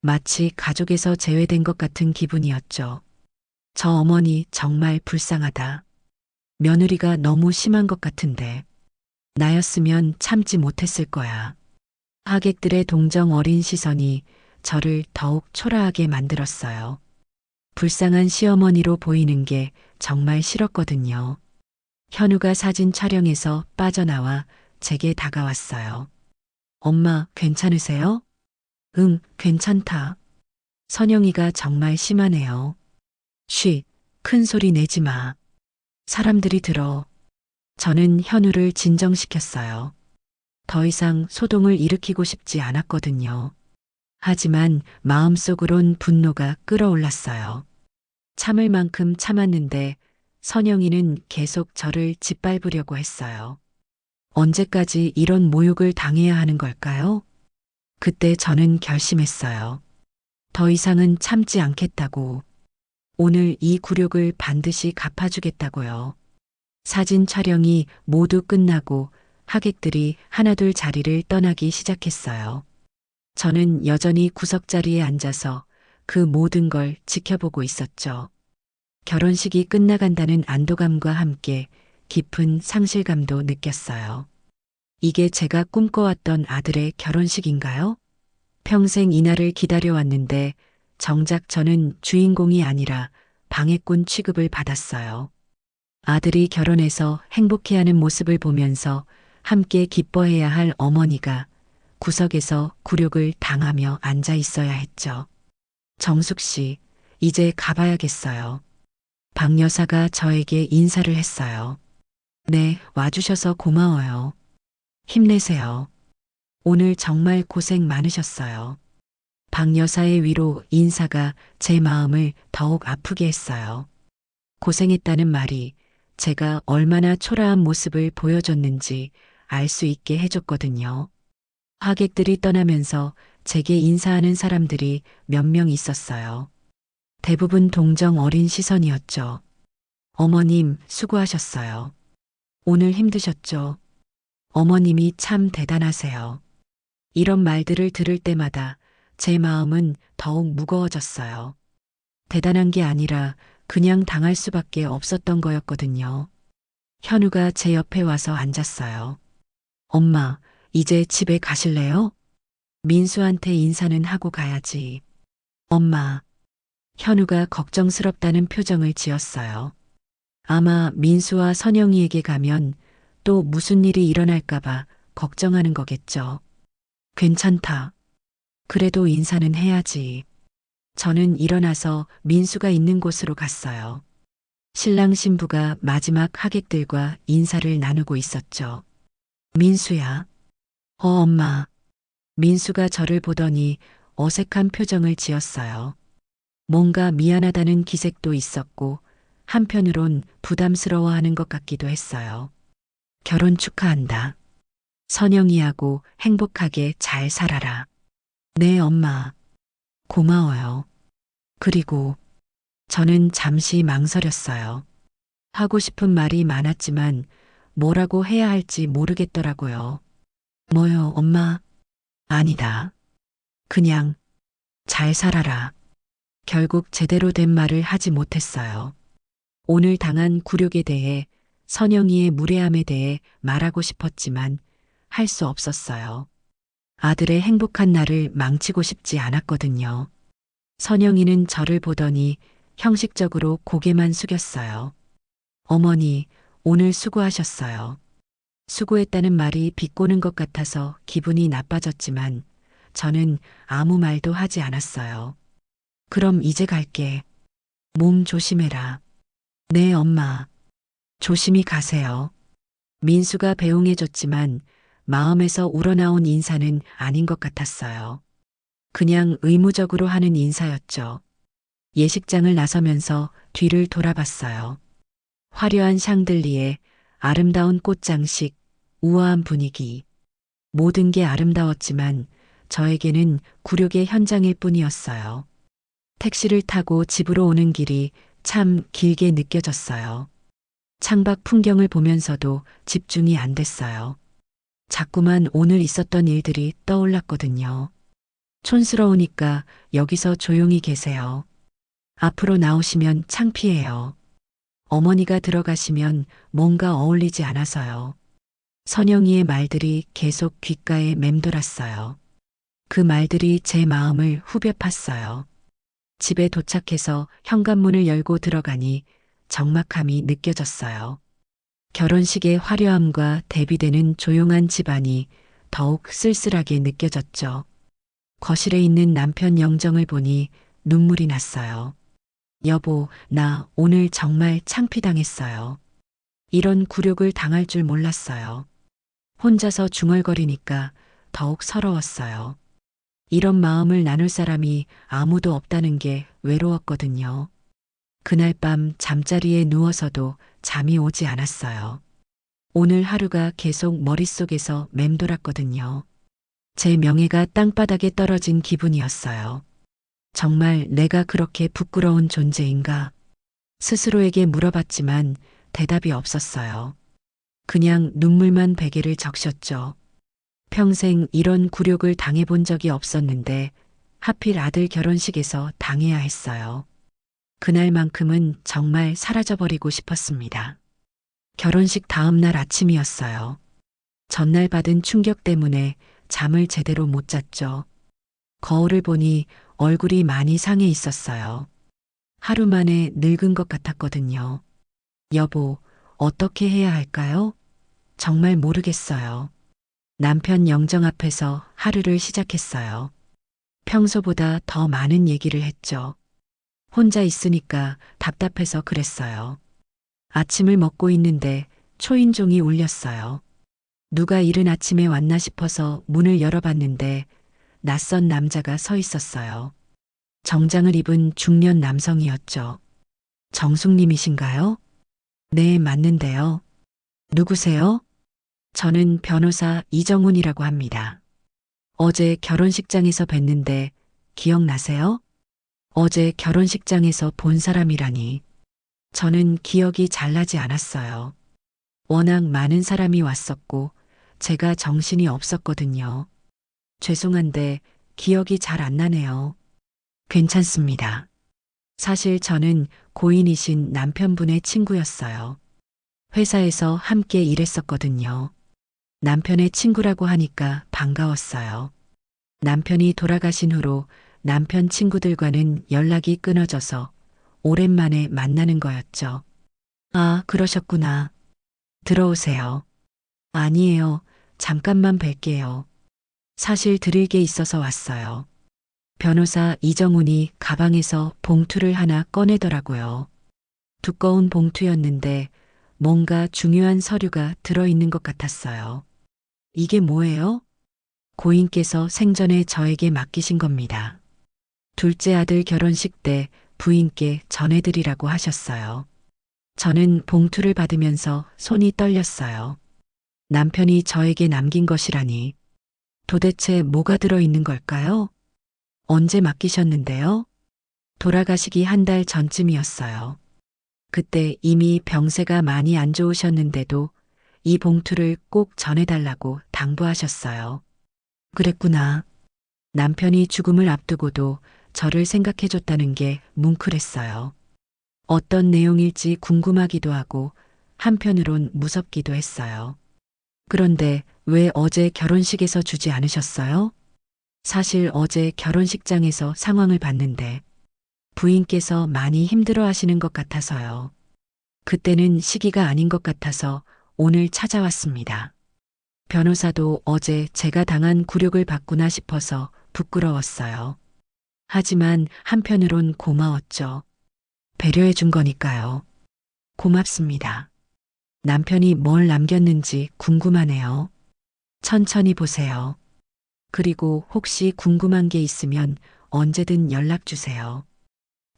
마치 가족에서 제외된 것 같은 기분이었죠. 저 어머니 정말 불쌍하다. 며느리가 너무 심한 것 같은데. 나였으면 참지 못했을 거야. 하객들의 동정 어린 시선이 저를 더욱 초라하게 만들었어요. 불쌍한 시어머니로 보이는 게 정말 싫었거든요. 현우가 사진 촬영에서 빠져나와 제게 다가왔어요. 엄마, 괜찮으세요? 응, 괜찮다. 선영이가 정말 심하네요. 쉬, 큰 소리 내지 마. 사람들이 들어. 저는 현우를 진정시켰어요. 더 이상 소동을 일으키고 싶지 않았거든요. 하지만 마음속으론 분노가 끓어올랐어요. 참을 만큼 참았는데 선영이는 계속 저를 짓밟으려고 했어요. 언제까지 이런 모욕을 당해야 하는 걸까요? 그때 저는 결심했어요. 더 이상은 참지 않겠다고. 오늘 이 굴욕을 반드시 갚아주겠다고요. 사진 촬영이 모두 끝나고 하객들이 하나둘 자리를 떠나기 시작했어요. 저는 여전히 구석자리에 앉아서 그 모든 걸 지켜보고 있었죠. 결혼식이 끝나간다는 안도감과 함께 깊은 상실감도 느꼈어요. 이게 제가 꿈꿔왔던 아들의 결혼식인가요? 평생 이날을 기다려왔는데 정작 저는 주인공이 아니라 방해꾼 취급을 받았어요. 아들이 결혼해서 행복해하는 모습을 보면서 함께 기뻐해야 할 어머니가 구석에서 굴욕을 당하며 앉아 있어야 했죠. 정숙 씨, 이제 가봐야겠어요. 박 여사가 저에게 인사를 했어요. 네, 와주셔서 고마워요. 힘내세요. 오늘 정말 고생 많으셨어요. 박 여사의 위로 인사가 제 마음을 더욱 아프게 했어요. 고생했다는 말이 제가 얼마나 초라한 모습을 보여줬는지 알 수 있게 해줬거든요. 하객들이 떠나면서 제게 인사하는 사람들이 몇 명 있었어요. 대부분 동정 어린 시선이었죠. 어머님, 수고하셨어요. 오늘 힘드셨죠? 어머님이 참 대단하세요. 이런 말들을 들을 때마다 제 마음은 더욱 무거워졌어요. 대단한 게 아니라 그냥 당할 수밖에 없었던 거였거든요. 현우가 제 옆에 와서 앉았어요. 엄마, 이제 집에 가실래요? 민수한테 인사는 하고 가야지. 엄마. 현우가 걱정스럽다는 표정을 지었어요. 아마 민수와 선영이에게 가면 또 무슨 일이 일어날까봐 걱정하는 거겠죠. 괜찮다. 그래도 인사는 해야지. 저는 일어나서 민수가 있는 곳으로 갔어요. 신랑 신부가 마지막 하객들과 인사를 나누고 있었죠. 민수야. 엄마. 민수가 저를 보더니 어색한 표정을 지었어요. 뭔가 미안하다는 기색도 있었고 한편으론 부담스러워하는 것 같기도 했어요. 결혼 축하한다. 선영이하고 행복하게 잘 살아라. 네, 엄마. 고마워요. 그리고 저는 잠시 망설였어요. 하고 싶은 말이 많았지만 뭐라고 해야 할지 모르겠더라고요. 뭐요, 엄마? 아니다. 그냥 잘 살아라. 결국 제대로 된 말을 하지 못했어요. 오늘 당한 굴욕에 대해 선영이의 무례함에 대해 말하고 싶었지만 할 수 없었어요. 아들의 행복한 날을 망치고 싶지 않았거든요. 선영이는 저를 보더니 형식적으로 고개만 숙였어요. 어머니, 오늘 수고하셨어요. 수고했다는 말이 비꼬는 것 같아서 기분이 나빠졌지만 저는 아무 말도 하지 않았어요. 그럼 이제 갈게. 몸 조심해라. 네, 엄마. 조심히 가세요. 민수가 배웅해줬지만 마음에서 우러나온 인사는 아닌 것 같았어요. 그냥 의무적으로 하는 인사였죠. 예식장을 나서면서 뒤를 돌아봤어요. 화려한 샹들리에 아름다운 꽃장식, 우아한 분위기. 모든 게 아름다웠지만 저에게는 굴욕의 현장일 뿐이었어요. 택시를 타고 집으로 오는 길이 참 길게 느껴졌어요. 창밖 풍경을 보면서도 집중이 안 됐어요. 자꾸만 오늘 있었던 일들이 떠올랐거든요. 촌스러우니까 여기서 조용히 계세요. 앞으로 나오시면 창피해요. 어머니가 들어가시면 뭔가 어울리지 않아서요. 선영이의 말들이 계속 귓가에 맴돌았어요. 그 말들이 제 마음을 후벼 팠어요. 집에 도착해서 현관문을 열고 들어가니 적막함이 느껴졌어요. 결혼식의 화려함과 대비되는 조용한 집안이 더욱 쓸쓸하게 느껴졌죠. 거실에 있는 남편 영정을 보니 눈물이 났어요. 여보, 나 오늘 정말 창피당했어요. 이런 굴욕을 당할 줄 몰랐어요. 혼자서 중얼거리니까 더욱 서러웠어요. 이런 마음을 나눌 사람이 아무도 없다는 게 외로웠거든요. 그날 밤 잠자리에 누워서도 잠이 오지 않았어요. 오늘 하루가 계속 머릿속에서 맴돌았거든요. 제 명예가 땅바닥에 떨어진 기분이었어요. 정말 내가 그렇게 부끄러운 존재인가? 스스로에게 물어봤지만 대답이 없었어요. 그냥 눈물만 베개를 적셨죠. 평생 이런 굴욕을 당해본 적이 없었는데 하필 아들 결혼식에서 당해야 했어요. 그날만큼은 정말 사라져버리고 싶었습니다. 결혼식 다음 날 아침이었어요. 전날 받은 충격 때문에 잠을 제대로 못 잤죠. 거울을 보니 얼굴이 많이 상해 있었어요. 하루 만에 늙은 것 같았거든요. 여보, 어떻게 해야 할까요? 정말 모르겠어요. 남편 영정 앞에서 하루를 시작했어요. 평소보다 더 많은 얘기를 했죠. 혼자 있으니까 답답해서 그랬어요. 아침을 먹고 있는데 초인종이 울렸어요. 누가 이른 아침에 왔나 싶어서 문을 열어봤는데 낯선 남자가 서 있었어요. 정장을 입은 중년 남성이었죠. 정숙님이신가요? 네, 맞는데요. 누구세요? 저는 변호사 이정훈이라고 합니다. 어제 결혼식장에서 뵀는데 기억나세요? 어제 결혼식장에서 본 사람이라니. 저는 기억이 잘 나지 않았어요. 워낙 많은 사람이 왔었고 제가 정신이 없었거든요. 죄송한데 기억이 잘 안 나네요. 괜찮습니다. 사실 저는 고인이신 남편분의 친구였어요. 회사에서 함께 일했었거든요. 남편의 친구라고 하니까 반가웠어요. 남편이 돌아가신 후로 남편 친구들과는 연락이 끊어져서 오랜만에 만나는 거였죠. 아, 그러셨구나. 들어오세요. 아니에요. 잠깐만 뵐게요. 사실 드릴 게 있어서 왔어요. 변호사 이정훈이 가방에서 봉투를 하나 꺼내더라고요. 두꺼운 봉투였는데 뭔가 중요한 서류가 들어있는 것 같았어요. 이게 뭐예요? 고인께서 생전에 저에게 맡기신 겁니다. 둘째 아들 결혼식 때 부인께 전해드리라고 하셨어요. 저는 봉투를 받으면서 손이 떨렸어요. 남편이 저에게 남긴 것이라니. 도대체 뭐가 들어있는 걸까요? 언제 맡기셨는데요? 돌아가시기 한 달 전쯤이었어요. 그때 이미 병세가 많이 안 좋으셨는데도 이 봉투를 꼭 전해달라고 당부하셨어요. 그랬구나. 남편이 죽음을 앞두고도 저를 생각해줬다는 게 뭉클했어요. 어떤 내용일지 궁금하기도 하고 한편으론 무섭기도 했어요. 그런데 왜 어제 결혼식에서 주지 않으셨어요? 사실 어제 결혼식장에서 상황을 봤는데 부인께서 많이 힘들어 하시는 것 같아서요. 그때는 시기가 아닌 것 같아서 오늘 찾아왔습니다. 변호사도 어제 제가 당한 굴욕을 받구나 싶어서 부끄러웠어요. 하지만 한편으론 고마웠죠. 배려해 준 거니까요. 고맙습니다. 남편이 뭘 남겼는지 궁금하네요. 천천히 보세요. 그리고 혹시 궁금한 게 있으면 언제든 연락 주세요.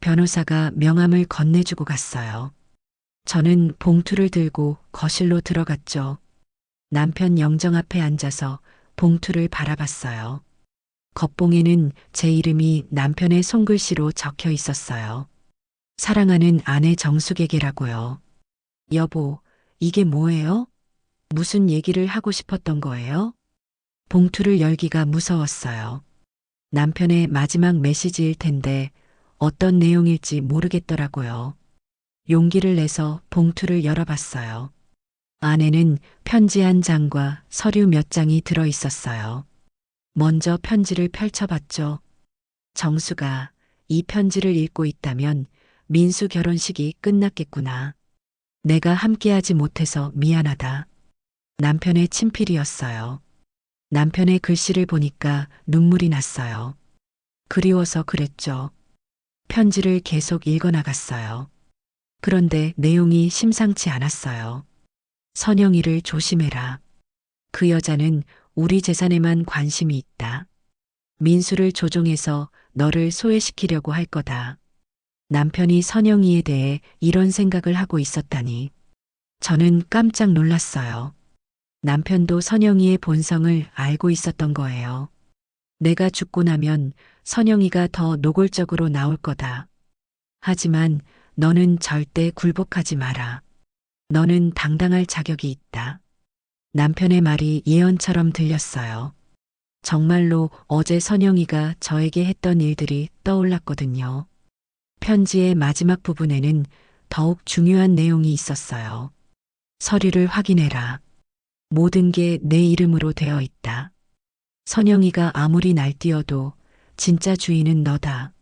변호사가 명함을 건네주고 갔어요. 저는 봉투를 들고 거실로 들어갔죠. 남편 영정 앞에 앉아서 봉투를 바라봤어요. 겉봉에는 제 이름이 남편의 손글씨로 적혀 있었어요. 사랑하는 아내 정숙에게라고요. 여보, 이게 뭐예요? 무슨 얘기를 하고 싶었던 거예요? 봉투를 열기가 무서웠어요. 남편의 마지막 메시지일 텐데 어떤 내용일지 모르겠더라고요. 용기를 내서 봉투를 열어봤어요. 안에는 편지 한 장과 서류 몇 장이 들어 있었어요. 먼저 편지를 펼쳐봤죠. 정수가 이 편지를 읽고 있다면 민수 결혼식이 끝났겠구나. 내가 함께하지 못해서 미안하다. 남편의 친필이었어요. 남편의 글씨를 보니까 눈물이 났어요. 그리워서 그랬죠. 편지를 계속 읽어나갔어요. 그런데 내용이 심상치 않았어요. 선영이를 조심해라. 그 여자는 우리 재산에만 관심이 있다. 민수를 조종해서 너를 소외시키려고 할 거다. 남편이 선영이에 대해 이런 생각을 하고 있었다니. 저는 깜짝 놀랐어요. 남편도 선영이의 본성을 알고 있었던 거예요. 내가 죽고 나면 선영이가 더 노골적으로 나올 거다. 하지만 너는 절대 굴복하지 마라. 너는 당당할 자격이 있다. 남편의 말이 예언처럼 들렸어요. 정말로 어제 선영이가 저에게 했던 일들이 떠올랐거든요. 편지의 마지막 부분에는 더욱 중요한 내용이 있었어요. 서류를 확인해라. 모든 게 내 이름으로 되어 있다. 선영이가 아무리 날뛰어도 진짜 주인은 너다.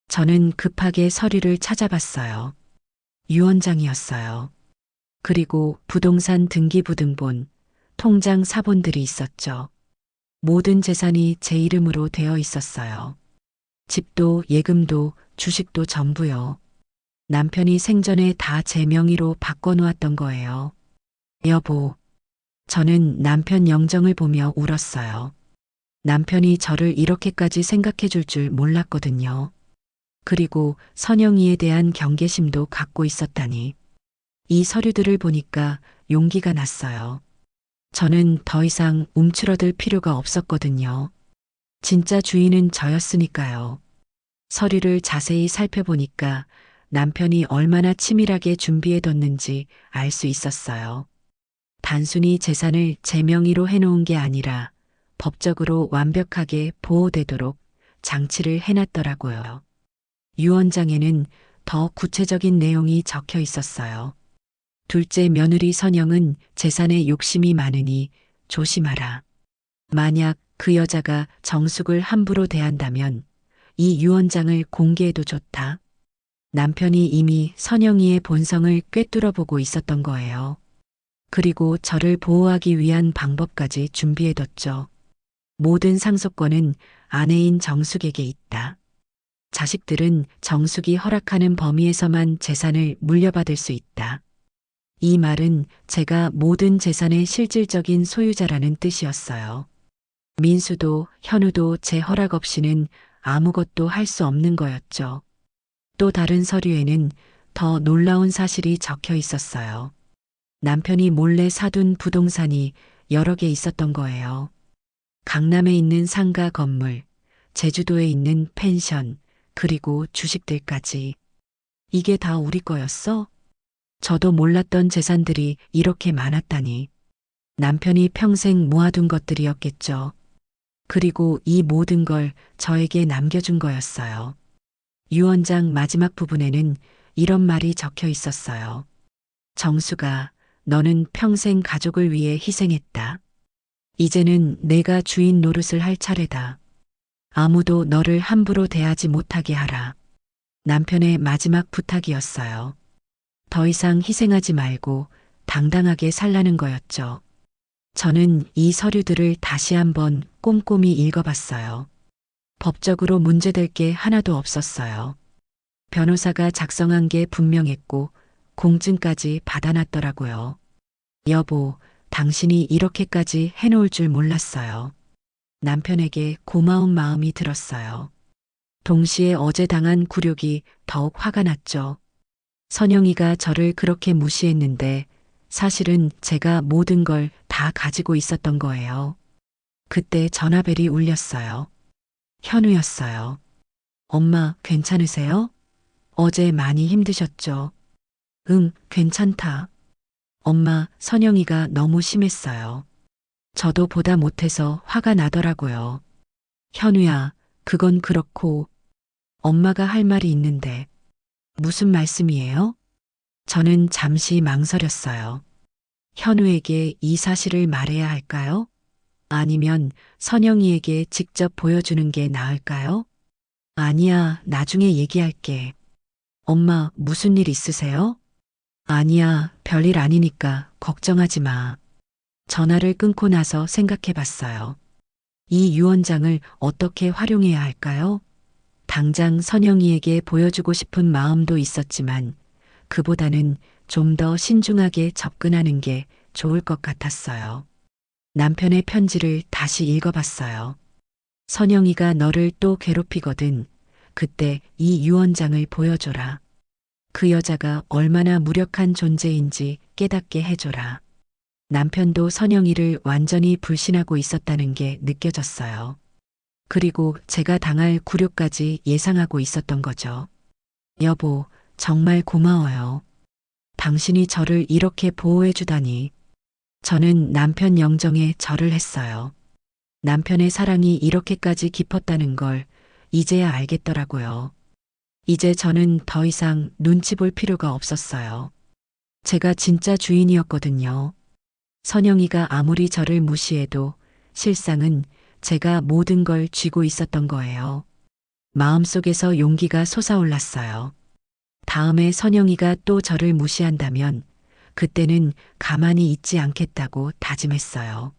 저는 급하게 서류를 찾아봤어요. 유언장이었어요. 그리고 부동산 등기부등본, 통장 사본들이 있었죠. 모든 재산이 제 이름으로 되어 있었어요. 집도 예금도 주식도 전부요. 남편이 생전에 다 제 명의로 바꿔놓았던 거예요. 여보, 저는 남편 영정을 보며 울었어요. 남편이 저를 이렇게까지 생각해 줄 줄 몰랐거든요. 그리고 선영이에 대한 경계심도 갖고 있었다니. 이 서류들을 보니까 용기가 났어요. 저는 더 이상 움츠러들 필요가 없었거든요. 진짜 주인은 저였으니까요. 서류를 자세히 살펴보니까 남편이 얼마나 치밀하게 준비해뒀는지 알 수 있었어요. 단순히 재산을 제 명의로 해놓은 게 아니라 법적으로 완벽하게 보호되도록 장치를 해놨더라고요. 유언장에는 더 구체적인 내용이 적혀 있었어요. 둘째 며느리 선영은 재산에 욕심이 많으니 조심하라. 만약 그 여자가 정숙을 함부로 대한다면 이 유언장을 공개해도 좋다. 남편이 이미 선영이의 본성을 꿰뚫어 보고 있었던 거예요. 그리고 저를 보호하기 위한 방법까지 준비해뒀죠. 모든 상속권은 아내인 정숙에게 있다. 자식들은 정숙이 허락하는 범위에서만 재산을 물려받을 수 있다. 이 말은 제가 모든 재산의 실질적인 소유자라는 뜻이었어요. 민수도 현우도 제 허락 없이는 아무것도 할 수 없는 거였죠. 또 다른 서류에는 더 놀라운 사실이 적혀 있었어요. 남편이 몰래 사둔 부동산이 여러 개 있었던 거예요. 강남에 있는 상가 건물, 제주도에 있는 펜션, 그리고 주식들까지. 이게 다 우리 거였어? 저도 몰랐던 재산들이 이렇게 많았다니. 남편이 평생 모아둔 것들이었겠죠. 그리고 이 모든 걸 저에게 남겨준 거였어요. 유언장 마지막 부분에는 이런 말이 적혀 있었어요. 정수가 너는 평생 가족을 위해 희생했다. 이제는 내가 주인 노릇을 할 차례다. 아무도 너를 함부로 대하지 못하게 하라. 남편의 마지막 부탁이었어요. 더 이상 희생하지 말고 당당하게 살라는 거였죠. 저는 이 서류들을 다시 한번 꼼꼼히 읽어봤어요. 법적으로 문제될 게 하나도 없었어요. 변호사가 작성한 게 분명했고 공증까지 받아놨더라고요. 여보, 당신이 이렇게까지 해놓을 줄 몰랐어요. 남편에게 고마운 마음이 들었어요. 동시에 어제 당한 굴욕이 더욱 화가 났죠. 선영이가 저를 그렇게 무시했는데 사실은 제가 모든 걸 다 가지고 있었던 거예요. 그때 전화벨이 울렸어요. 현우였어요. 엄마, 괜찮으세요? 어제 많이 힘드셨죠? 응, 괜찮다. 엄마, 선영이가 너무 심했어요. 저도 보다 못해서 화가 나더라고요. 현우야, 그건 그렇고 엄마가 할 말이 있는데 무슨 말씀이에요? 저는 잠시 망설였어요. 현우에게 이 사실을 말해야 할까요? 아니면 선영이에게 직접 보여주는 게 나을까요? 아니야, 나중에 얘기할게. 엄마, 무슨 일 있으세요? 아니야, 별일 아니니까 걱정하지 마. 전화를 끊고 나서 생각해 봤어요. 이 유언장을 어떻게 활용해야 할까요? 당장 선영이에게 보여주고 싶은 마음도 있었지만 그보다는 좀 더 신중하게 접근하는 게 좋을 것 같았어요. 남편의 편지를 다시 읽어봤어요. 선영이가 너를 또 괴롭히거든. 그때 이 유언장을 보여줘라. 그 여자가 얼마나 무력한 존재인지 깨닫게 해줘라. 남편도 선영이를 완전히 불신하고 있었다는 게 느껴졌어요. 그리고 제가 당할 굴욕까지 예상하고 있었던 거죠. 여보, 정말 고마워요. 당신이 저를 이렇게 보호해주다니. 저는 남편 영정에 절을 했어요. 남편의 사랑이 이렇게까지 깊었다는 걸 이제야 알겠더라고요. 이제 저는 더 이상 눈치 볼 필요가 없었어요. 제가 진짜 주인이었거든요. 선영이가 아무리 저를 무시해도 실상은 제가 모든 걸 쥐고 있었던 거예요. 마음속에서 용기가 솟아올랐어요. 다음에 선영이가 또 저를 무시한다면 그때는 가만히 있지 않겠다고 다짐했어요.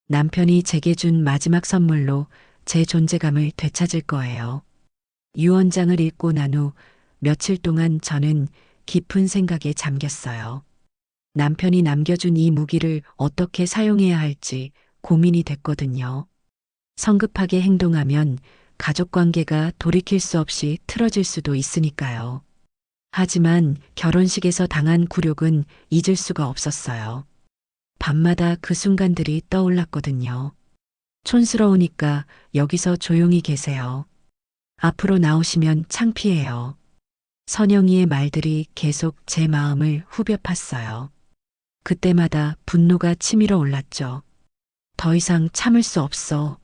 남편이 제게 준 마지막 선물로 제 존재감을 되찾을 거예요. 유언장을 읽고 난 후 며칠 동안 저는 깊은 생각에 잠겼어요. 남편이 남겨준 이 무기를 어떻게 사용해야 할지 고민이 됐거든요. 성급하게 행동하면 가족 관계가 돌이킬 수 없이 틀어질 수도 있으니까요. 하지만 결혼식에서 당한 굴욕은 잊을 수가 없었어요. 밤마다 그 순간들이 떠올랐거든요. 촌스러우니까 여기서 조용히 계세요. 앞으로 나오시면 창피해요. 선영이의 말들이 계속 제 마음을 후벼 팠어요. 그때마다 분노가 치밀어 올랐죠. 더 이상 참을 수 없어.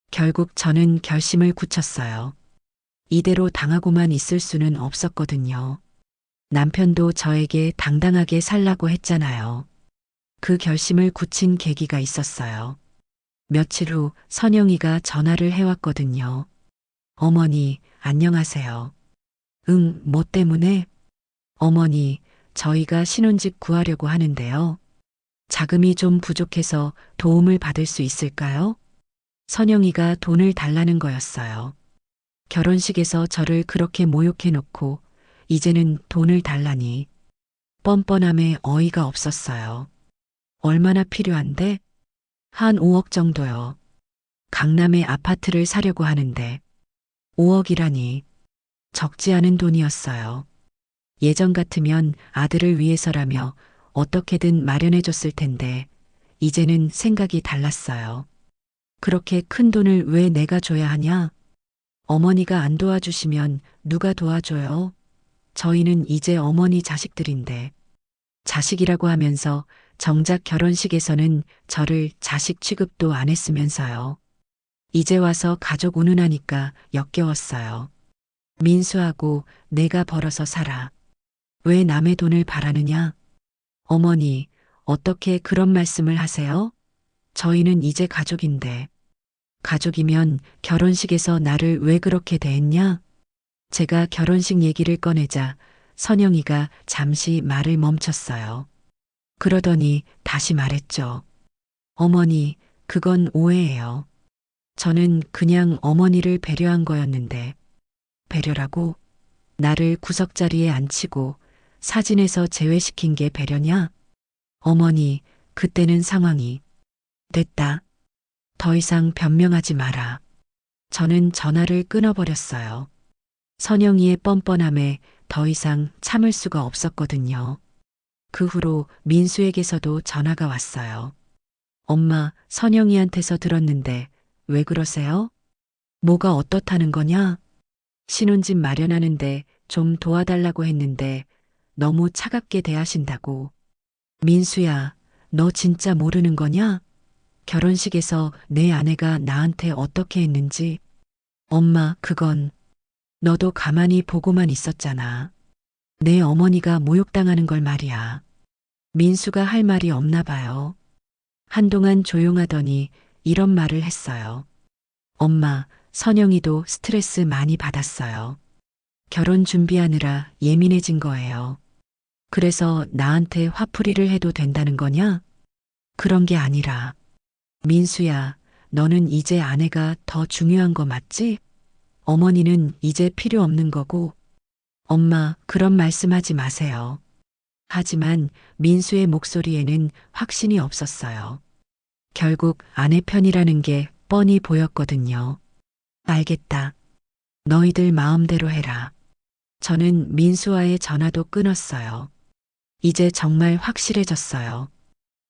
결국 저는 결심을 굳혔어요. 이대로 당하고만 있을 수는 없었거든요. 남편도 저에게 당당하게 살라고 했잖아요. 그 결심을 굳힌 계기가 있었어요. 며칠 후 선영이가 전화를 해왔거든요. 어머니, 안녕하세요. 응, 뭐 때문에? 어머니, 저희가 신혼집 구하려고 하는데요. 자금이 좀 부족해서 도움을 받을 수 있을까요? 선영이가 돈을 달라는 거였어요. 결혼식에서 저를 그렇게 모욕해 놓고 이제는 돈을 달라니. 뻔뻔함에 어이가 없었어요. 얼마나 필요한데? 한 5억 정도요. 강남에 아파트를 사려고 하는데 5억이라니 적지 않은 돈이었어요. 예전 같으면 아들을 위해서라며 어떻게든 마련해 줬을 텐데 이제는 생각이 달랐어요. 그렇게 큰 돈을 왜 내가 줘야 하냐? 어머니가 안 도와주시면 누가 도와줘요? 저희는 이제 어머니 자식들인데 자식이라고 하면서 정작 결혼식에서는 저를 자식 취급도 안 했으면서요. 이제 와서 가족 운운하니까 역겨웠어요. 민수하고 내가 벌어서 살아. 왜 남의 돈을 바라느냐? 어머니, 어떻게 그런 말씀을 하세요? 저희는 이제 가족인데. 가족이면 결혼식에서 나를 왜 그렇게 대했냐? 제가 결혼식 얘기를 꺼내자 선영이가 잠시 말을 멈췄어요. 그러더니 다시 말했죠. 어머니, 그건 오해예요. 저는 그냥 어머니를 배려한 거였는데, 배려라고? 나를 구석자리에 앉히고 사진에서 제외시킨 게 배려냐? 어머니, 그때는 상황이 됐다. 더 이상 변명하지 마라. 저는 전화를 끊어버렸어요. 선영이의 뻔뻔함에 더 이상 참을 수가 없었거든요. 그 후로 민수에게서도 전화가 왔어요. 엄마, 선영이한테서 들었는데 왜 그러세요? 뭐가 어떻다는 거냐? 신혼집 마련하는데 좀 도와달라고 했는데 너무 차갑게 대하신다고. 민수야, 너 진짜 모르는 거냐? 결혼식에서 내 아내가 나한테 어떻게 했는지. 엄마, 그건 너도 가만히 보고만 있었잖아. 내 어머니가 모욕당하는 걸 말이야. 민수가 할 말이 없나 봐요. 한동안 조용하더니 이런 말을 했어요. 엄마, 선영이도 스트레스 많이 받았어요. 결혼 준비하느라 예민해진 거예요. 그래서 나한테 화풀이를 해도 된다는 거냐? 그런 게 아니라, 민수야, 너는 이제 아내가 더 중요한 거 맞지? 어머니는 이제 필요 없는 거고, 엄마, 그런 말씀하지 마세요. 하지만 민수의 목소리에는 확신이 없었어요. 결국 아내 편이라는 게 뻔히 보였거든요. 알겠다. 너희들 마음대로 해라. 저는 민수와의 전화도 끊었어요. 이제 정말 확실해졌어요.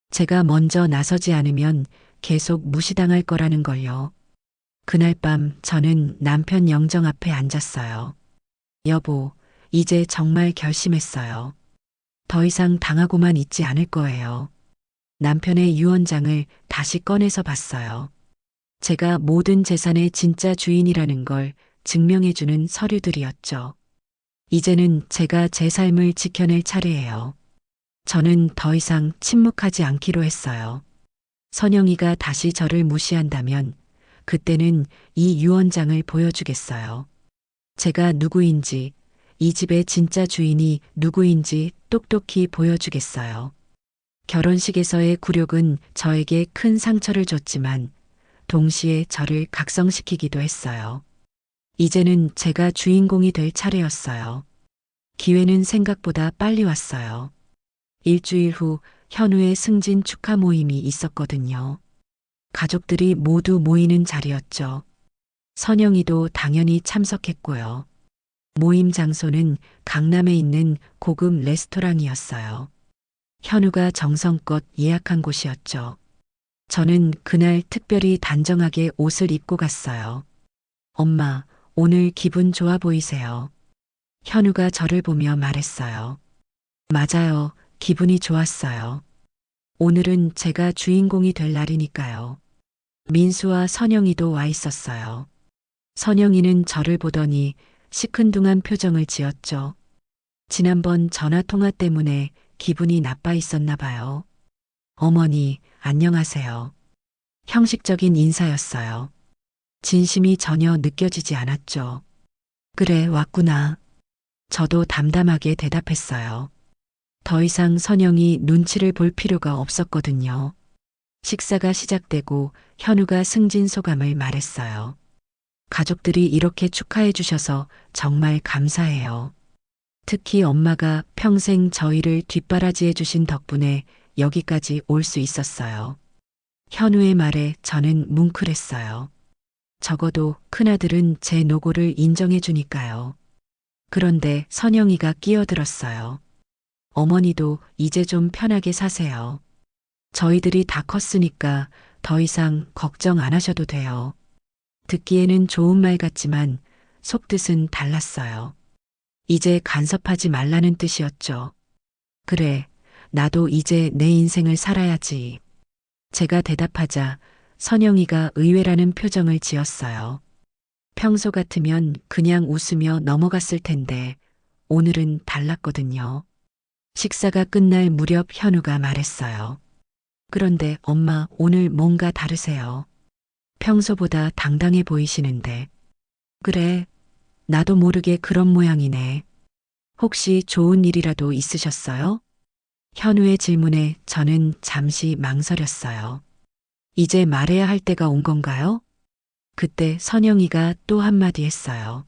제가 먼저 나서지 않으면 계속 무시당할 거라는 걸요. 그날 밤 저는 남편 영정 앞에 앉았어요. 여보, 이제 정말 결심했어요. 더 이상 당하고만 있지 않을 거예요. 남편의 유언장을 다시 꺼내서 봤어요. 제가 모든 재산의 진짜 주인이라는 걸 증명해주는 서류들이었죠. 이제는 제가 제 삶을 지켜낼 차례예요. 저는 더 이상 침묵하지 않기로 했어요. 선영이가 다시 저를 무시한다면 그때는 이 유언장을 보여주겠어요. 제가 누구인지, 이 집의 진짜 주인이 누구인지 똑똑히 보여주겠어요. 결혼식에서의 굴욕은 저에게 큰 상처를 줬지만 동시에 저를 각성시키기도 했어요. 이제는 제가 주인공이 될 차례였어요. 기회는 생각보다 빨리 왔어요. 일주일 후 현우의 승진 축하 모임이 있었거든요. 가족들이 모두 모이는 자리였죠. 선영이도 당연히 참석했고요. 모임 장소는 강남에 있는 고급 레스토랑이었어요. 현우가 정성껏 예약한 곳이었죠. 저는 그날 특별히 단정하게 옷을 입고 갔어요. 엄마, 오늘 기분 좋아 보이세요. 현우가 저를 보며 말했어요. 맞아요. 기분이 좋았어요. 오늘은 제가 주인공이 될 날이니까요. 민수와 선영이도 와 있었어요. 선영이는 저를 보더니 시큰둥한 표정을 지었죠. 지난번 전화통화 때문에 기분이 나빠 있었나 봐요. 어머니, 안녕하세요. 형식적인 인사였어요. 진심이 전혀 느껴지지 않았죠. 그래, 왔구나. 저도 담담하게 대답했어요. 더 이상 선영이 눈치를 볼 필요가 없었거든요. 식사가 시작되고 현우가 승진 소감을 말했어요. 가족들이 이렇게 축하해 주셔서 정말 감사해요. 특히 엄마가 평생 저희를 뒷바라지해 주신 덕분에 여기까지 올 수 있었어요. 현우의 말에 저는 뭉클했어요. 적어도 큰아들은 제 노고를 인정해 주니까요. 그런데 선영이가 끼어들었어요. 어머니도 이제 좀 편하게 사세요. 저희들이 다 컸으니까 더 이상 걱정 안 하셔도 돼요. 듣기에는 좋은 말 같지만 속뜻은 달랐어요. 이제 간섭하지 말라는 뜻이었죠. 그래, 나도 이제 내 인생을 살아야지. 제가 대답하자 선영이가 의외라는 표정을 지었어요. 평소 같으면 그냥 웃으며 넘어갔을 텐데 오늘은 달랐거든요. 식사가 끝날 무렵 현우가 말했어요. 그런데 엄마, 오늘 뭔가 다르세요. 평소보다 당당해 보이시는데. 그래, 나도 모르게 그런 모양이네. 혹시 좋은 일이라도 있으셨어요? 현우의 질문에 저는 잠시 망설였어요. 이제 말해야 할 때가 온 건가요? 그때 선영이가 또 한마디 했어요.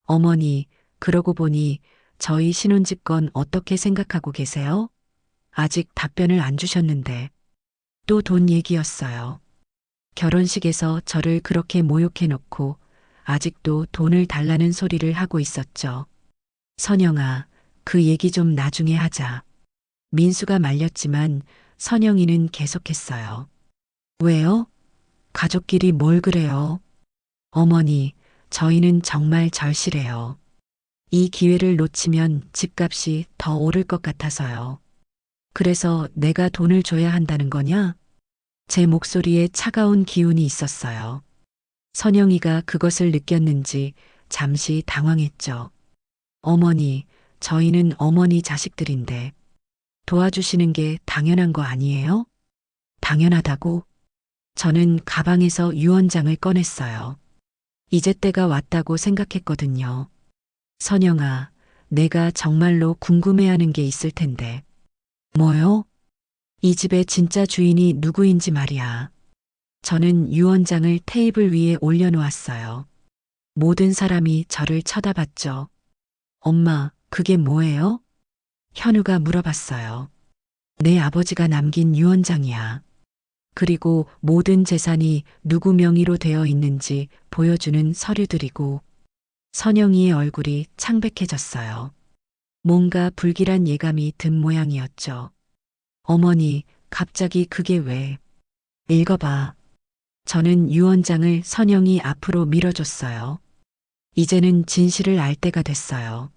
어머니, 그러고 보니 저희 신혼집 건 어떻게 생각하고 계세요? 아직 답변을 안 주셨는데. 또 돈 얘기였어요. 결혼식에서 저를 그렇게 모욕해 놓고 아직도 돈을 달라는 소리를 하고 있었죠. 선영아, 그 얘기 좀 나중에 하자. 민수가 말렸지만 선영이는 계속했어요. 왜요? 가족끼리 뭘 그래요? 어머니, 저희는 정말 절실해요. 이 기회를 놓치면 집값이 더 오를 것 같아서요. 그래서 내가 돈을 줘야 한다는 거냐? 제 목소리에 차가운 기운이 있었어요. 선영이가 그것을 느꼈는지 잠시 당황했죠. 어머니, 저희는 어머니 자식들인데 도와주시는 게 당연한 거 아니에요? 당연하다고? 저는 가방에서 유언장을 꺼냈어요. 이제 때가 왔다고 생각했거든요. 선영아, 내가 정말로 궁금해하는 게 있을 텐데. 뭐요? 이 집의 진짜 주인이 누구인지 말이야. 저는 유언장을 테이블 위에 올려놓았어요. 모든 사람이 저를 쳐다봤죠. 엄마, 그게 뭐예요? 현우가 물어봤어요. 내 아버지가 남긴 유언장이야. 그리고 모든 재산이 누구 명의로 되어 있는지 보여주는 서류들이고, 선영이의 얼굴이 창백해졌어요. 뭔가 불길한 예감이 든 모양이었죠. 어머니, 갑자기 그게 왜? 읽어봐. 저는 유언장을 선영이 앞으로 밀어줬어요. 이제는 진실을 알 때가 됐어요.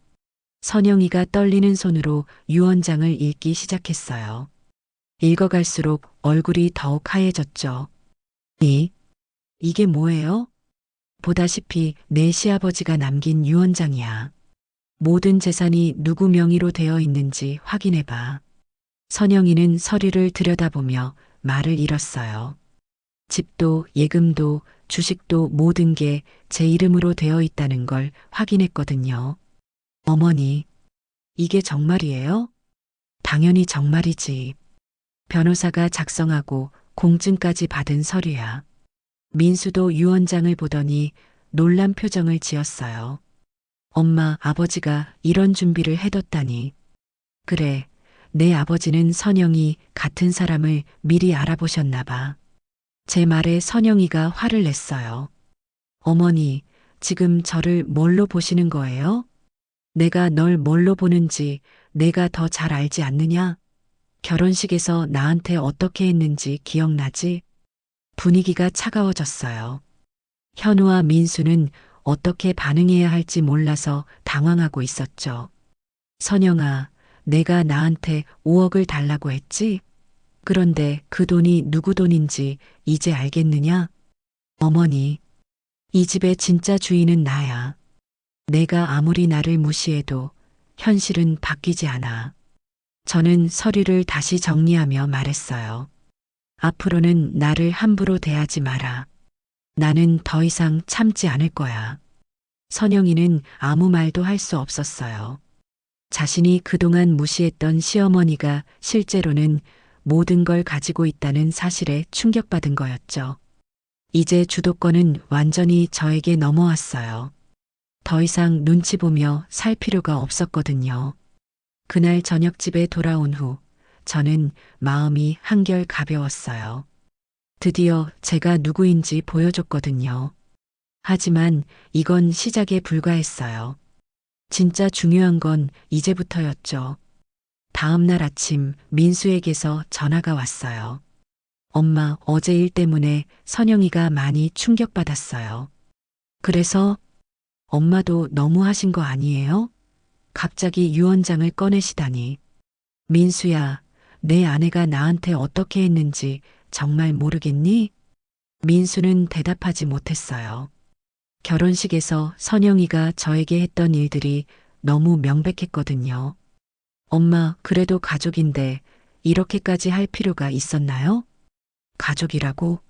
선영이가 떨리는 손으로 유언장을 읽기 시작했어요. 읽어갈수록 얼굴이 더욱 하얘졌죠. 이게 뭐예요? 보다시피 내 시아버지가 남긴 유언장이야. 모든 재산이 누구 명의로 되어 있는지 확인해봐. 선영이는 서류를 들여다보며 말을 잃었어요. 집도 예금도 주식도 모든 게 제 이름으로 되어 있다는 걸 확인했거든요. 어머니, 이게 정말이에요? 당연히 정말이지. 변호사가 작성하고 공증까지 받은 서류야. 민수도 유언장을 보더니 놀란 표정을 지었어요. 엄마, 아버지가 이런 준비를 해뒀다니. 그래, 내 아버지는 선영이 같은 사람을 미리 알아보셨나 봐. 제 말에 선영이가 화를 냈어요. 어머니, 지금 저를 뭘로 보시는 거예요? 내가 널 뭘로 보는지 내가 더 잘 알지 않느냐? 결혼식에서 나한테 어떻게 했는지 기억나지? 분위기가 차가워졌어요. 현우와 민수는 어떻게 반응해야 할지 몰라서 당황하고 있었죠. 선영아, 내가 나한테 5억을 달라고 했지? 그런데 그 돈이 누구 돈인지 이제 알겠느냐? 어머니, 이 집의 진짜 주인은 나야. 내가 아무리 나를 무시해도 현실은 바뀌지 않아. 저는 서류를 다시 정리하며 말했어요. 앞으로는 나를 함부로 대하지 마라. 나는 더 이상 참지 않을 거야. 선영이는 아무 말도 할 수 없었어요. 자신이 그동안 무시했던 시어머니가 실제로는 모든 걸 가지고 있다는 사실에 충격받은 거였죠. 이제 주도권은 완전히 저에게 넘어왔어요. 더 이상 눈치 보며 살 필요가 없었거든요. 그날 저녁 집에 돌아온 후 저는 마음이 한결 가벼웠어요. 드디어 제가 누구인지 보여줬거든요. 하지만 이건 시작에 불과했어요. 진짜 중요한 건 이제부터였죠. 다음 날 아침 민수에게서 전화가 왔어요. 엄마, 어제 일 때문에 선영이가 많이 충격받았어요. 그래서 엄마도 너무 하신 거 아니에요? 갑자기 유언장을 꺼내시다니. 민수야, 내 아내가 나한테 어떻게 했는지 정말 모르겠니? 민수는 대답하지 못했어요. 결혼식에서 선영이가 저에게 했던 일들이 너무 명백했거든요. 엄마, 그래도 가족인데 이렇게까지 할 필요가 있었나요? 가족이라고?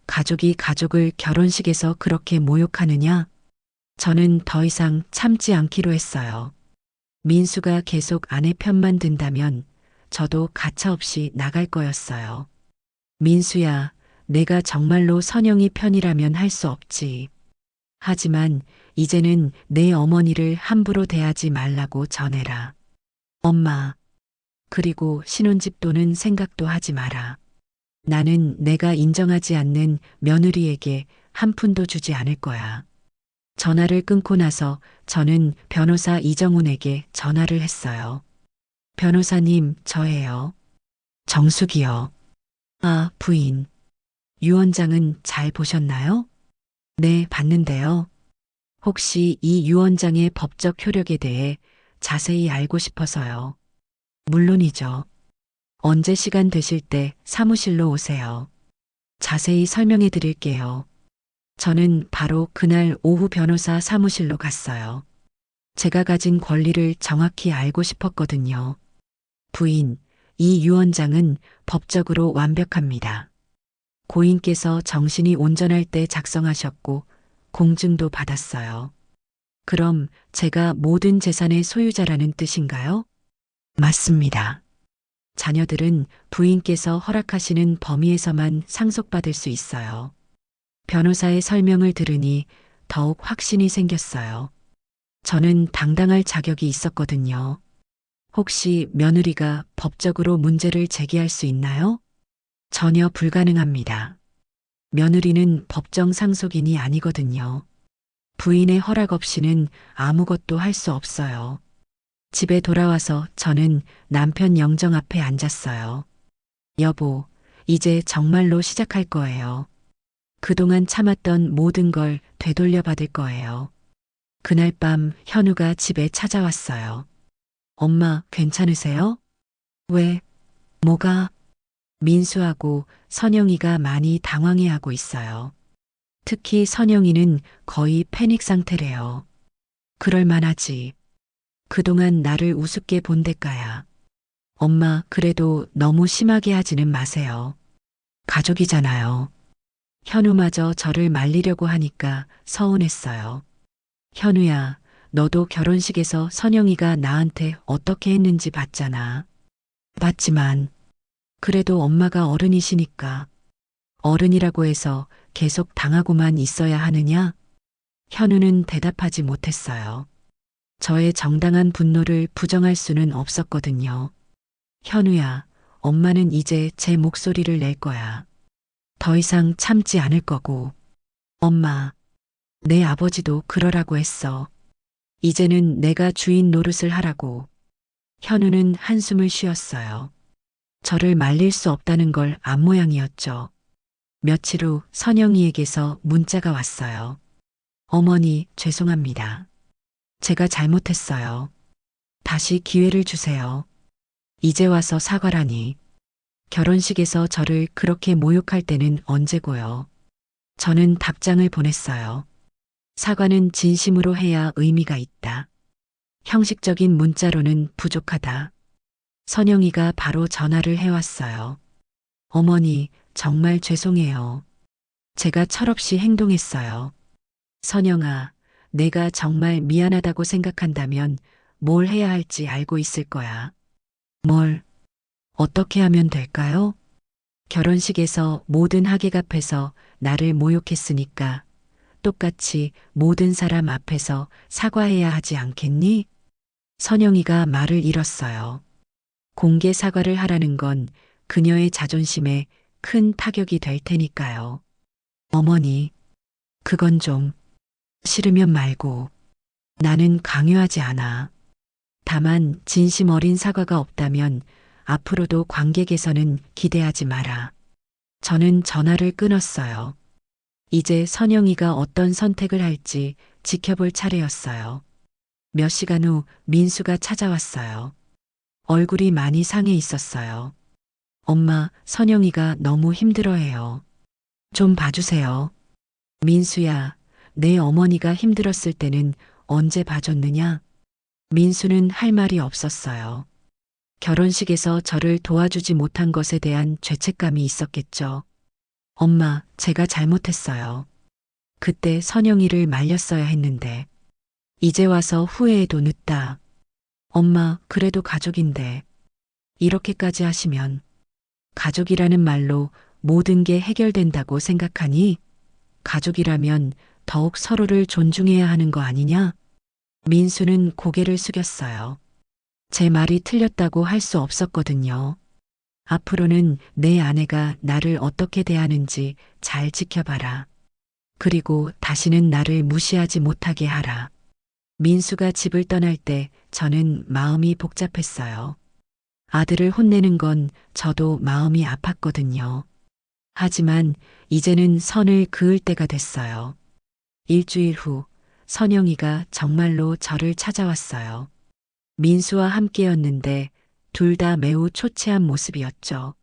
가족이 가족을 결혼식에서 그렇게 모욕하느냐? 저는 더 이상 참지 않기로 했어요. 민수가 계속 아내 편만 든다면 저도 가차없이 나갈 거였어요. 민수야, 내가 정말로 선영이 편이라면 할 수 없지. 하지만 이제는 내 어머니를 함부로 대하지 말라고 전해라. 엄마, 그리고 신혼집 돈은 생각도 하지 마라. 나는 내가 인정하지 않는 며느리에게 한 푼도 주지 않을 거야. 전화를 끊고 나서 저는 변호사 이정훈에게 전화를 했어요. 변호사님, 저예요. 정숙이요. 아, 부인. 유언장은 잘 보셨나요? 네, 봤는데요. 혹시 이 유언장의 법적 효력에 대해 자세히 알고 싶어서요. 물론이죠. 언제 시간 되실 때 사무실로 오세요. 자세히 설명해 드릴게요. 저는 바로 그날 오후 변호사 사무실로 갔어요. 제가 가진 권리를 정확히 알고 싶었거든요. 부인, 이 유언장은 법적으로 완벽합니다. 고인께서 정신이 온전할 때 작성하셨고 공증도 받았어요. 그럼 제가 모든 재산의 소유자라는 뜻인가요? 맞습니다. 자녀들은 부인께서 허락하시는 범위에서만 상속받을 수 있어요. 변호사의 설명을 들으니 더욱 확신이 생겼어요. 저는 당당할 자격이 있었거든요. 혹시 며느리가 법적으로 문제를 제기할 수 있나요? 전혀 불가능합니다. 며느리는 법정 상속인이 아니거든요. 부인의 허락 없이는 아무것도 할 수 없어요. 집에 돌아와서 저는 남편 영정 앞에 앉았어요. 여보, 이제 정말로 시작할 거예요. 그동안 참았던 모든 걸 되돌려 받을 거예요. 그날 밤 현우가 집에 찾아왔어요. 엄마, 괜찮으세요? 왜? 뭐가? 민수하고 선영이가 많이 당황해하고 있어요. 특히 선영이는 거의 패닉 상태래요. 그럴 만하지. 그동안 나를 우습게 본 대가야. 엄마, 그래도 너무 심하게 하지는 마세요. 가족이잖아요. 현우마저 저를 말리려고 하니까 서운했어요. 현우야, 너도 결혼식에서 선영이가 나한테 어떻게 했는지 봤잖아. 봤지만, 그래도 엄마가 어른이시니까 어른이라고 해서 계속 당하고만 있어야 하느냐? 현우는 대답하지 못했어요. 저의 정당한 분노를 부정할 수는 없었거든요. 현우야, 엄마는 이제 제 목소리를 낼 거야. 더 이상 참지 않을 거고. 엄마, 내 아버지도 그러라고 했어. 이제는 내가 주인 노릇을 하라고. 현우는 한숨을 쉬었어요. 저를 말릴 수 없다는 걸 안 모양이었죠. 며칠 후 선영이에게서 문자가 왔어요. 어머니, 죄송합니다. 제가 잘못했어요. 다시 기회를 주세요. 이제 와서 사과라니. 결혼식에서 저를 그렇게 모욕할 때는 언제고요. 저는 답장을 보냈어요. 사과는 진심으로 해야 의미가 있다. 형식적인 문자로는 부족하다. 선영이가 바로 전화를 해왔어요. 어머니, 정말 죄송해요. 제가 철없이 행동했어요. 선영아, 내가 정말 미안하다고 생각한다면 뭘 해야 할지 알고 있을 거야. 뭘, 어떻게 하면 될까요? 결혼식에서 모든 하객 앞에서 나를 모욕했으니까 똑같이 모든 사람 앞에서 사과해야 하지 않겠니? 선영이가 말을 잃었어요. 공개 사과를 하라는 건 그녀의 자존심에 큰 타격이 될 테니까요. 어머니, 그건 좀 싫으면 말고. 나는 강요하지 않아. 다만 진심 어린 사과가 없다면 앞으로도 관계 개선은 기대하지 마라. 저는 전화를 끊었어요. 이제 선영이가 어떤 선택을 할지 지켜볼 차례였어요. 몇 시간 후 민수가 찾아왔어요. 얼굴이 많이 상해 있었어요. 엄마, 선영이가 너무 힘들어해요. 좀 봐주세요. 민수야, 내 어머니가 힘들었을 때는 언제 봐줬느냐? 민수는 할 말이 없었어요. 결혼식에서 저를 도와주지 못한 것에 대한 죄책감이 있었겠죠. 엄마, 제가 잘못했어요. 그때 선영이를 말렸어야 했는데. 이제 와서 후회해도 늦다. 엄마, 그래도 가족인데. 이렇게까지 하시면 가족이라는 말로 모든 게 해결된다고 생각하니? 가족이라면 더욱 서로를 존중해야 하는 거 아니냐? 민수는 고개를 숙였어요. 제 말이 틀렸다고 할 수 없었거든요. 앞으로는 내 아내가 나를 어떻게 대하는지 잘 지켜봐라. 그리고 다시는 나를 무시하지 못하게 하라. 민수가 집을 떠날 때 저는 마음이 복잡했어요. 아들을 혼내는 건 저도 마음이 아팠거든요. 하지만 이제는 선을 그을 때가 됐어요. 일주일 후 선영이가 정말로 저를 찾아왔어요. 민수와 함께였는데 둘 다 매우 초췌한 모습이었죠.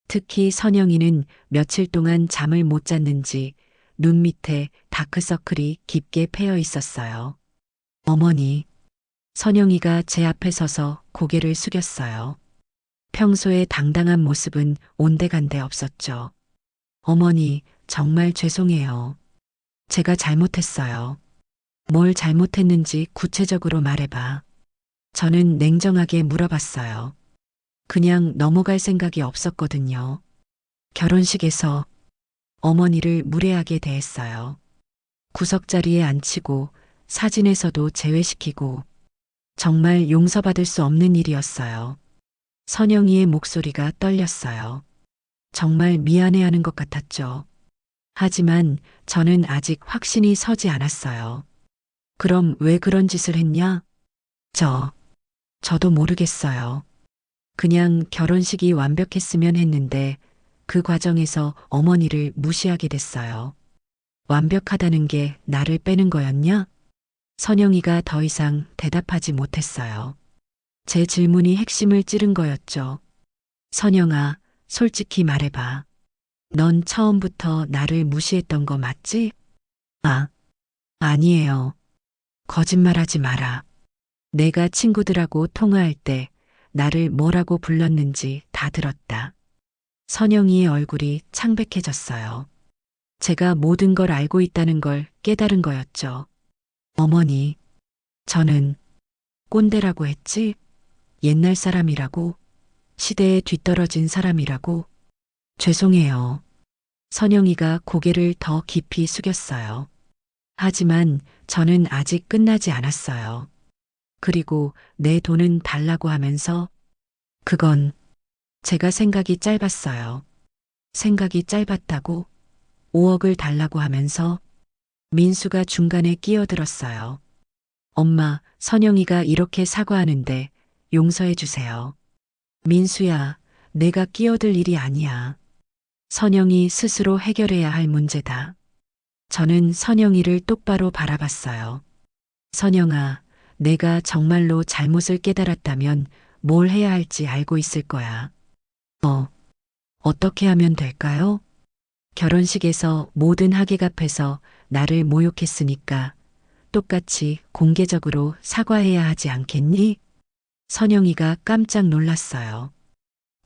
특히 선영이는 며칠 동안 잠을 못 잤는지 눈 밑에 다크서클이 깊게 패여 있었어요. 어머니, 선영이가 제 앞에 서서 고개를 숙였어요. 평소의 당당한 모습은 온데간데 없었죠. 어머니, 정말 죄송해요. 제가 잘못했어요. 뭘 잘못했는지 구체적으로 말해봐. 저는 냉정하게 물어봤어요. 그냥 넘어갈 생각이 없었거든요. 결혼식에서 어머니를 무례하게 대했어요. 구석자리에 앉히고 사진에서도 제외시키고 정말 용서받을 수 없는 일이었어요. 선영이의 목소리가 떨렸어요. 정말 미안해하는 것 같았죠. 하지만 저는 아직 확신이 서지 않았어요. 그럼 왜 그런 짓을 했냐? 저도 모르겠어요. 그냥 결혼식이 완벽했으면 했는데 그 과정에서 어머니를 무시하게 됐어요. 완벽하다는 게 나를 빼는 거였냐? 선영이가 더 이상 대답하지 못했어요. 제 질문이 핵심을 찌른 거였죠. 선영아, 솔직히 말해봐. 넌 처음부터 나를 무시했던 거 맞지? 아니에요. 거짓말하지 마라. 내가 친구들하고 통화할 때 나를 뭐라고 불렀는지 다 들었다. 선영이의 얼굴이 창백해졌어요. 제가 모든 걸 알고 있다는 걸 깨달은 거였죠. 어머니, 저는 꼰대라고 했지? 옛날 사람이라고? 시대에 뒤떨어진 사람이라고? 죄송해요. 선영이가 고개를 더 깊이 숙였어요. 하지만 저는 아직 끝나지 않았어요. 그리고 내 돈은 달라고 하면서 그건 제가 생각이 짧았어요. 생각이 짧았다고 5억을 달라고 하면서 민수가 중간에 끼어들었어요. 엄마, 선영이가 이렇게 사과하는데 용서해 주세요. 민수야, 내가 끼어들 일이 아니야. 선영이 스스로 해결해야 할 문제다. 저는 선영이를 똑바로 바라봤어요. 선영아, 내가 정말로 잘못을 깨달았다면 뭘 해야 할지 알고 있을 거야. 어떻게 하면 될까요? 결혼식에서 모든 하객 앞에서 나를 모욕했으니까 똑같이 공개적으로 사과해야 하지 않겠니? 선영이가 깜짝 놀랐어요.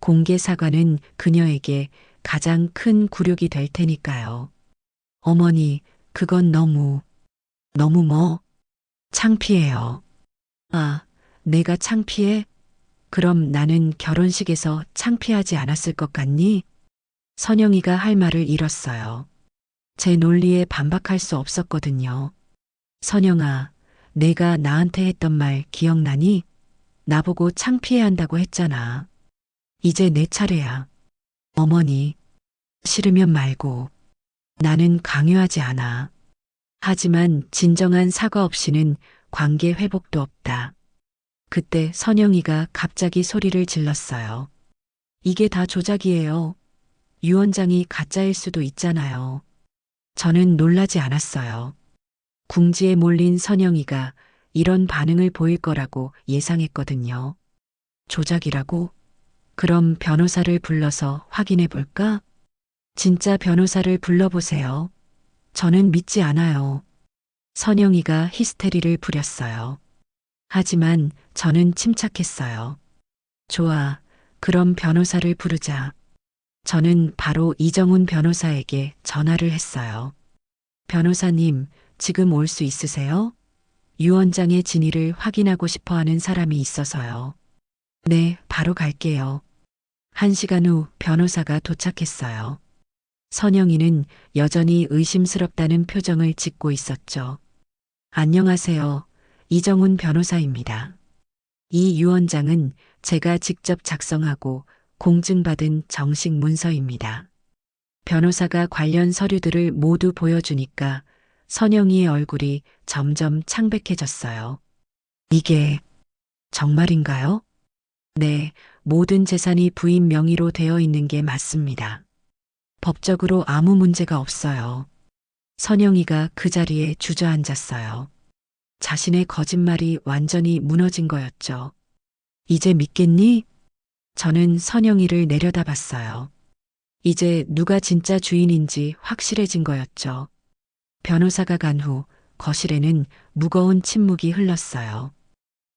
공개 사과는 그녀에게 가장 큰 굴욕이 될 테니까요. 어머니, 그건 너무 창피해요. 내가 창피해? 그럼 나는 결혼식에서 창피하지 않았을 것 같니? 선영이가 할 말을 잃었어요. 제 논리에 반박할 수 없었거든요. 선영아, 내가 나한테 했던 말 기억나니? 나보고 창피해 한다고 했잖아. 이제 내 차례야. 어머니, 싫으면 말고. 나는 강요하지 않아. 하지만 진정한 사과 없이는 관계 회복도 없다. 그때 선영이가 갑자기 소리를 질렀어요. 이게 다 조작이에요. 유 원장이 가짜일 수도 있잖아요. 저는 놀라지 않았어요. 궁지에 몰린 선영이가 이런 반응을 보일 거라고 예상했거든요. 조작이라고? 그럼 변호사를 불러서 확인해 볼까? 진짜 변호사를 불러보세요. 저는 믿지 않아요. 선영이가 히스테리를 부렸어요. 하지만 저는 침착했어요. 좋아, 그럼 변호사를 부르자. 저는 바로 이정훈 변호사에게 전화를 했어요. 변호사님, 지금 올 수 있으세요? 유 원장의 진위를 확인하고 싶어 하는 사람이 있어서요. 네, 바로 갈게요. 1시간 후 변호사가 도착했어요. 선영이는 여전히 의심스럽다는 표정을 짓고 있었죠. 안녕하세요. 이정훈 변호사입니다. 이 유 원장은 제가 직접 작성하고 공증받은 정식 문서입니다. 변호사가 관련 서류들을 모두 보여주니까 선영이의 얼굴이 점점 창백해졌어요. 이게 정말인가요? 네, 모든 재산이 부인 명의로 되어 있는 게 맞습니다. 법적으로 아무 문제가 없어요. 선영이가 그 자리에 주저앉았어요. 자신의 거짓말이 완전히 무너진 거였죠. 이제 믿겠니? 저는 선영이를 내려다봤어요. 이제 누가 진짜 주인인지 확실해진 거였죠. 변호사가 간 후 거실에는 무거운 침묵이 흘렀어요.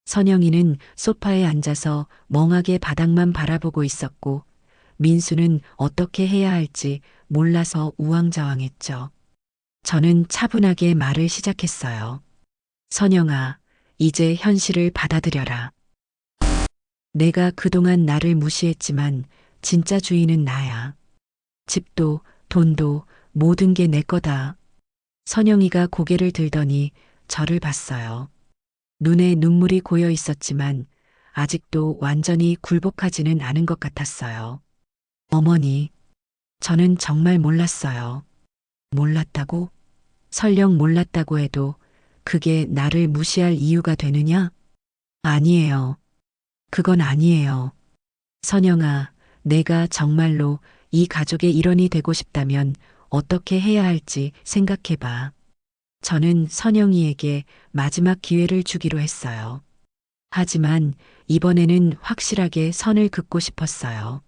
선영이는 소파에 앉아서 멍하게 바닥만 바라보고 있었고 민수는 어떻게 해야 할지 몰라서 우왕좌왕했죠. 저는 차분하게 말을 시작했어요. 선영아, 이제 현실을 받아들여라. 내가 그동안 나를 무시했지만 진짜 주인은 나야. 집도 돈도 모든 게 내 거다. 선영이가 고개를 들더니 저를 봤어요. 눈에 눈물이 고여 있었지만 아직도 완전히 굴복하지는 않은 것 같았어요. 어머니, 저는 정말 몰랐어요. 몰랐다고? 설령 몰랐다고 해도 그게 나를 무시할 이유가 되느냐? 아니에요. 그건 아니에요. 선영아, 내가 정말로 이 가족의 일원이 되고 싶다면 어떻게 해야 할지 생각해봐. 저는 선영이에게 마지막 기회를 주기로 했어요. 하지만 이번에는 확실하게 선을 긋고 싶었어요.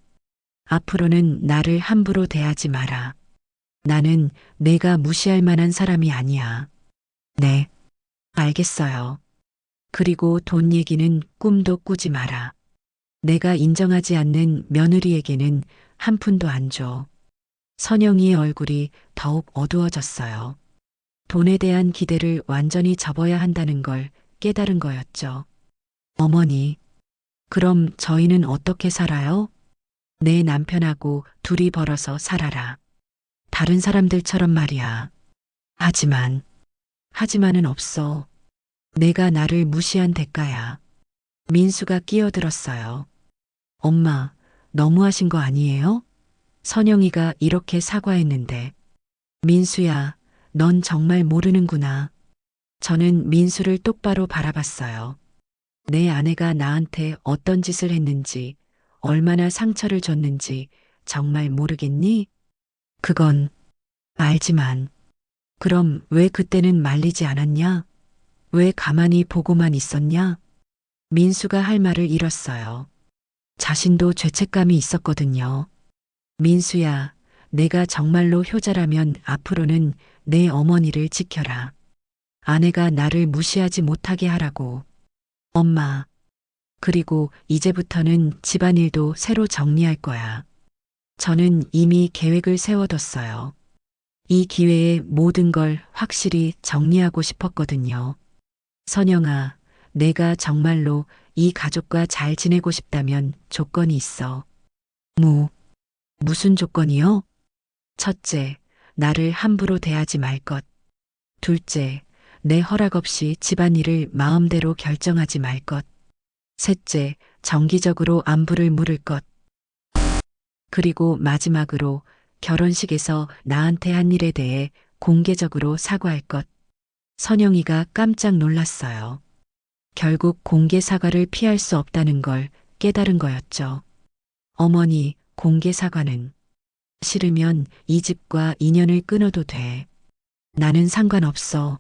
앞으로는 나를 함부로 대하지 마라. 나는 내가 무시할 만한 사람이 아니야. 네, 알겠어요. 그리고 돈 얘기는 꿈도 꾸지 마라. 내가 인정하지 않는 며느리에게는 한 푼도 안 줘. 선영이의 얼굴이 더욱 어두워졌어요. 돈에 대한 기대를 완전히 접어야 한다는 걸 깨달은 거였죠. 어머니, 그럼 저희는 어떻게 살아요? 내 남편하고 둘이 벌어서 살아라. 다른 사람들처럼 말이야. 하지만, 하지만은 없어. 내가 나를 무시한 대가야. 민수가 끼어들었어요. 엄마, 너무하신 거 아니에요? 선영이가 이렇게 사과했는데. 민수야, 넌 정말 모르는구나. 저는 민수를 똑바로 바라봤어요. 내 아내가 나한테 어떤 짓을 했는지, 얼마나 상처를 줬는지 정말 모르겠니? 그건 알지만. 그럼 왜 그때는 말리지 않았냐? 왜 가만히 보고만 있었냐? 민수가 할 말을 잃었어요. 자신도 죄책감이 있었거든요. 민수야, 내가 정말로 효자라면 앞으로는 내 어머니를 지켜라. 아내가 나를 무시하지 못하게 하라고. 엄마, 그리고 이제부터는 집안일도 새로 정리할 거야. 저는 이미 계획을 세워뒀어요. 이 기회에 모든 걸 확실히 정리하고 싶었거든요. 선영아, 내가 정말로 이 가족과 잘 지내고 싶다면 조건이 있어. 무슨 조건이요? 첫째, 나를 함부로 대하지 말 것. 둘째, 내 허락 없이 집안일을 마음대로 결정하지 말 것. 셋째, 정기적으로 안부를 물을 것. 그리고 마지막으로 결혼식에서 나한테 한 일에 대해 공개적으로 사과할 것. 선영이가 깜짝 놀랐어요. 결국 공개 사과를 피할 수 없다는 걸 깨달은 거였죠. 어머니, 공개 사과는 싫으면 이 집과 인연을 끊어도 돼. 나는 상관없어.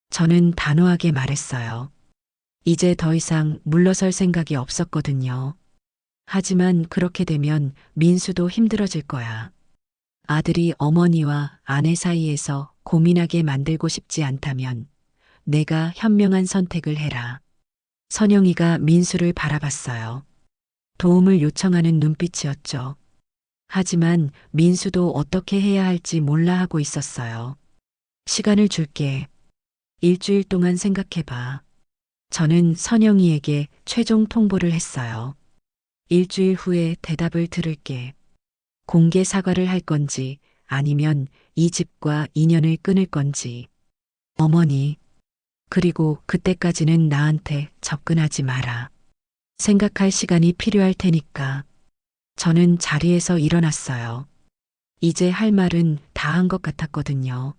저는 단호하게 말했어요. 이제 더 이상 물러설 생각이 없었거든요. 하지만 그렇게 되면 민수도 힘들어질 거야. 아들이 어머니와 아내 사이에서 고민하게 만들고 싶지 않다면 내가 현명한 선택을 해라. 선영이가 민수를 바라봤어요. 도움을 요청하는 눈빛이었죠. 하지만 민수도 어떻게 해야 할지 몰라 하고 있었어요. 시간을 줄게. 일주일 동안 생각해봐. 저는 선영이에게 최종 통보를 했어요. 일주일 후에 대답을 들을게. 공개 사과를 할 건지 아니면 이 집과 인연을 끊을 건지. 어머니, 그리고 그때까지는 나한테 접근하지 마라. 생각할 시간이 필요할 테니까. 저는 자리에서 일어났어요. 이제 할 말은 다 한 것 같았거든요.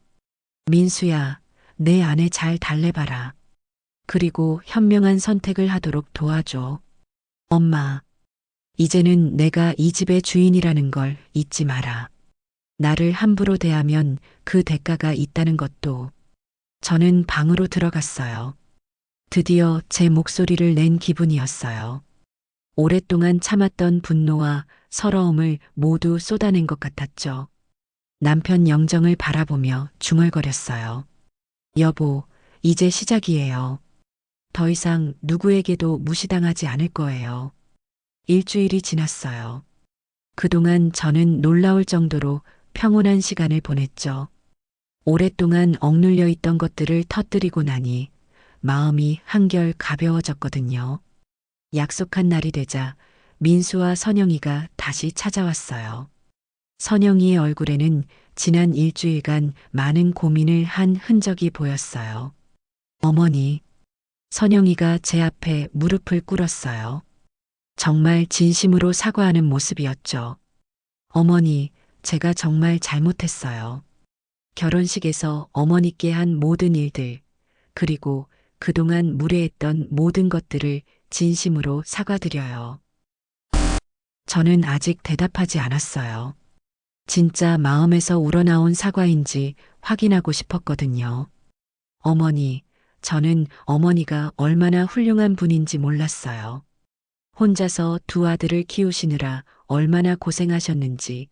민수야, 내 안에 잘 달래봐라. 그리고 현명한 선택을 하도록 도와줘. 엄마, 이제는 내가 이 집의 주인이라는 걸 잊지 마라. 나를 함부로 대하면 그 대가가 있다는 것도. 저는 방으로 들어갔어요. 드디어 제 목소리를 낸 기분이었어요. 오랫동안 참았던 분노와 서러움을 모두 쏟아낸 것 같았죠. 남편 영정을 바라보며 중얼거렸어요. 여보, 이제 시작이에요. 더 이상 누구에게도 무시당하지 않을 거예요. 일주일이 지났어요. 그동안 저는 놀라울 정도로 평온한 시간을 보냈죠. 오랫동안 억눌려 있던 것들을 터뜨리고 나니 마음이 한결 가벼워졌거든요. 약속한 날이 되자 민수와 선영이가 다시 찾아왔어요. 선영이의 얼굴에는 지난 일주일간 많은 고민을 한 흔적이 보였어요. 어머니, 선영이가 제 앞에 무릎을 꿇었어요. 정말 진심으로 사과하는 모습이었죠. 어머니, 제가 정말 잘못했어요. 결혼식에서 어머니께 한 모든 일들, 그리고 그동안 무례했던 모든 것들을 진심으로 사과드려요. 저는 아직 대답하지 않았어요. 진짜 마음에서 우러나온 사과인지 확인하고 싶었거든요. 어머니, 저는 어머니가 얼마나 훌륭한 분인지 몰랐어요. 혼자서 두 아들을 키우시느라 얼마나 고생하셨는지,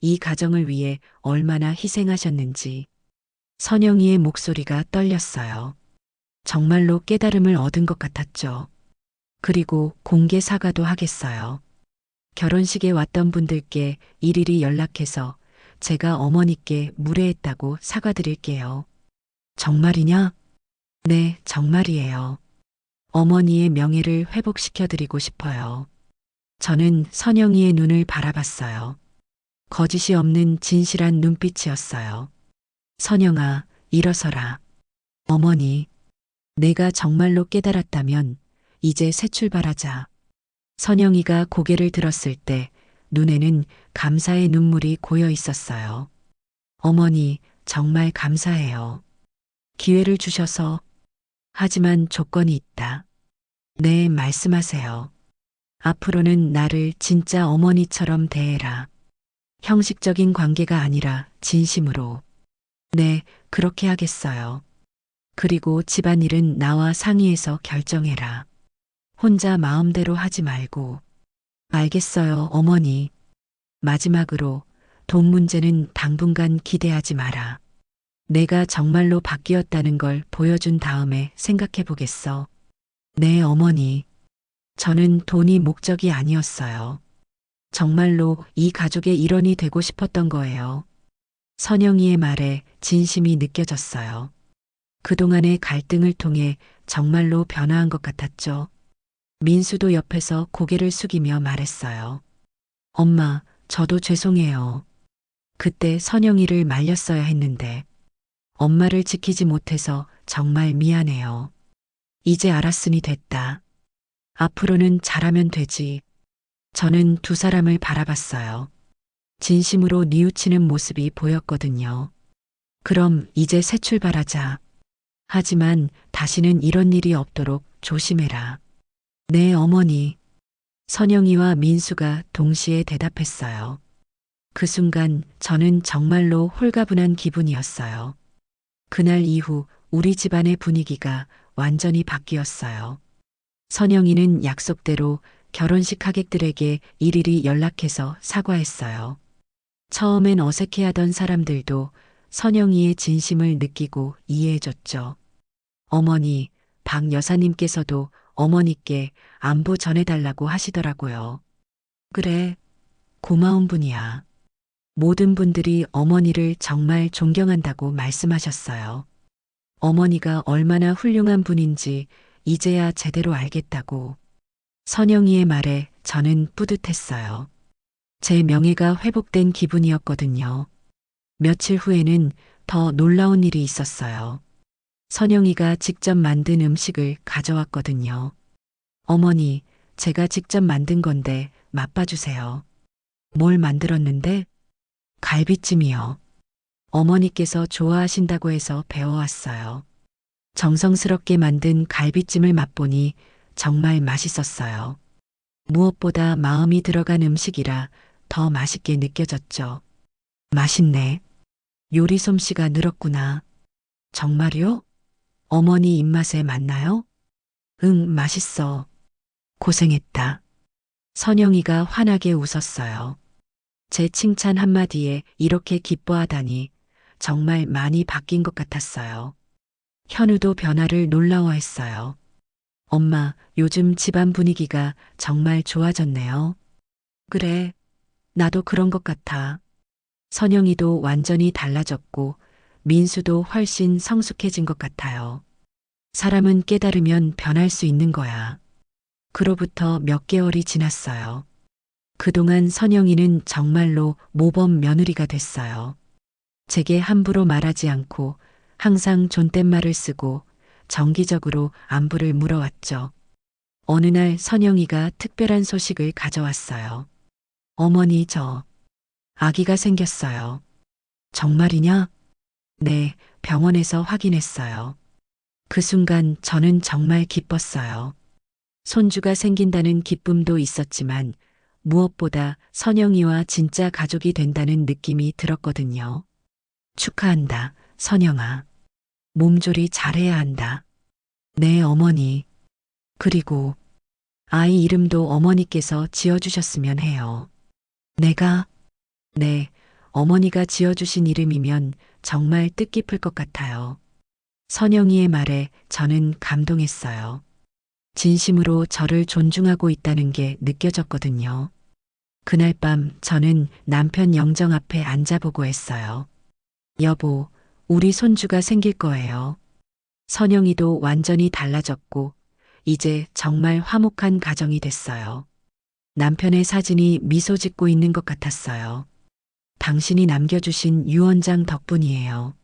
이 가정을 위해 얼마나 희생하셨는지. 선영이의 목소리가 떨렸어요. 정말로 깨달음을 얻은 것 같았죠. 그리고 공개 사과도 하겠어요. 결혼식에 왔던 분들께 일일이 연락해서 제가 어머니께 무례했다고 사과드릴게요. 정말이냐? 네, 정말이에요. 어머니의 명예를 회복시켜드리고 싶어요. 저는 선영이의 눈을 바라봤어요. 거짓이 없는 진실한 눈빛이었어요. 선영아, 일어서라. 어머니, 내가 정말로 깨달았다면 이제 새 출발하자. 선영이가 고개를 들었을 때 눈에는 감사의 눈물이 고여 있었어요. 어머니, 정말 감사해요. 기회를 주셔서. 하지만 조건이 있다. 네, 말씀하세요. 앞으로는 나를 진짜 어머니처럼 대해라. 형식적인 관계가 아니라 진심으로. 네, 그렇게 하겠어요. 그리고 집안일은 나와 상의해서 결정해라. 혼자 마음대로 하지 말고. 알겠어요, 어머니. 마지막으로 돈 문제는 당분간 기대하지 마라. 내가 정말로 바뀌었다는 걸 보여준 다음에 생각해 보겠어. 네, 어머니. 저는 돈이 목적이 아니었어요. 정말로 이 가족의 일원이 되고 싶었던 거예요. 선영이의 말에 진심이 느껴졌어요. 그동안의 갈등을 통해 정말로 변화한 것 같았죠. 민수도 옆에서 고개를 숙이며 말했어요. 엄마, 저도 죄송해요. 그때 선영이를 말렸어야 했는데 엄마를 지키지 못해서 정말 미안해요. 이제 알았으니 됐다. 앞으로는 잘하면 되지. 저는 두 사람을 바라봤어요. 진심으로 뉘우치는 모습이 보였거든요. 그럼 이제 새 출발하자. 하지만 다시는 이런 일이 없도록 조심해라. 네, 어머니. 선영이와 민수가 동시에 대답했어요. 그 순간 저는 정말로 홀가분한 기분이었어요. 그날 이후 우리 집안의 분위기가 완전히 바뀌었어요. 선영이는 약속대로 결혼식 하객들에게 일일이 연락해서 사과했어요. 처음엔 어색해하던 사람들도 선영이의 진심을 느끼고 이해해줬죠. 어머니, 박 여사님께서도 어머니께 안부 전해달라고 하시더라고요. 그래, 고마운 분이야. 모든 분들이 어머니를 정말 존경한다고 말씀하셨어요. 어머니가 얼마나 훌륭한 분인지 이제야 제대로 알겠다고. 선영이의 말에 저는 뿌듯했어요. 제 명예가 회복된 기분이었거든요. 며칠 후에는 더 놀라운 일이 있었어요. 선영이가 직접 만든 음식을 가져왔거든요. 어머니, 제가 직접 만든 건데 맛봐주세요. 뭘 만들었는데? 갈비찜이요. 어머니께서 좋아하신다고 해서 배워왔어요. 정성스럽게 만든 갈비찜을 맛보니 정말 맛있었어요. 무엇보다 마음이 들어간 음식이라 더 맛있게 느껴졌죠. 맛있네. 요리 솜씨가 늘었구나. 정말요? 어머니 입맛에 맞나요? 응, 맛있어. 고생했다. 선영이가 환하게 웃었어요. 제 칭찬 한마디에 이렇게 기뻐하다니 정말 많이 바뀐 것 같았어요. 현우도 변화를 놀라워했어요. 엄마, 요즘 집안 분위기가 정말 좋아졌네요. 그래, 나도 그런 것 같아. 선영이도 완전히 달라졌고, 민수도 훨씬 성숙해진 것 같아요. 사람은 깨달으면 변할 수 있는 거야. 그로부터 몇 개월이 지났어요. 그동안 선영이는 정말로 모범 며느리가 됐어요. 제게 함부로 말하지 않고 항상 존댓말을 쓰고 정기적으로 안부를 물어왔죠. 어느 날 선영이가 특별한 소식을 가져왔어요. 어머니, 아기가 생겼어요. 정말이냐? 네, 병원에서 확인했어요. 그 순간 저는 정말 기뻤어요. 손주가 생긴다는 기쁨도 있었지만 무엇보다 선영이와 진짜 가족이 된다는 느낌이 들었거든요. 축하한다, 선영아. 몸조리 잘해야 한다. 네, 어머니. 그리고 아이 이름도 어머니께서 지어주셨으면 해요. 내가? 네, 어머니가 지어주신 이름이면 정말 뜻깊을 것 같아요. 선영이의 말에 저는 감동했어요. 진심으로 저를 존중하고 있다는 게 느껴졌거든요. 그날 밤 저는 남편 영정 앞에 앉아보고 했어요. 여보, 우리 손주가 생길 거예요. 선영이도 완전히 달라졌고, 이제 정말 화목한 가정이 됐어요. 남편의 사진이 미소 짓고 있는 것 같았어요. 당신이 남겨주신 유언장 덕분이에요.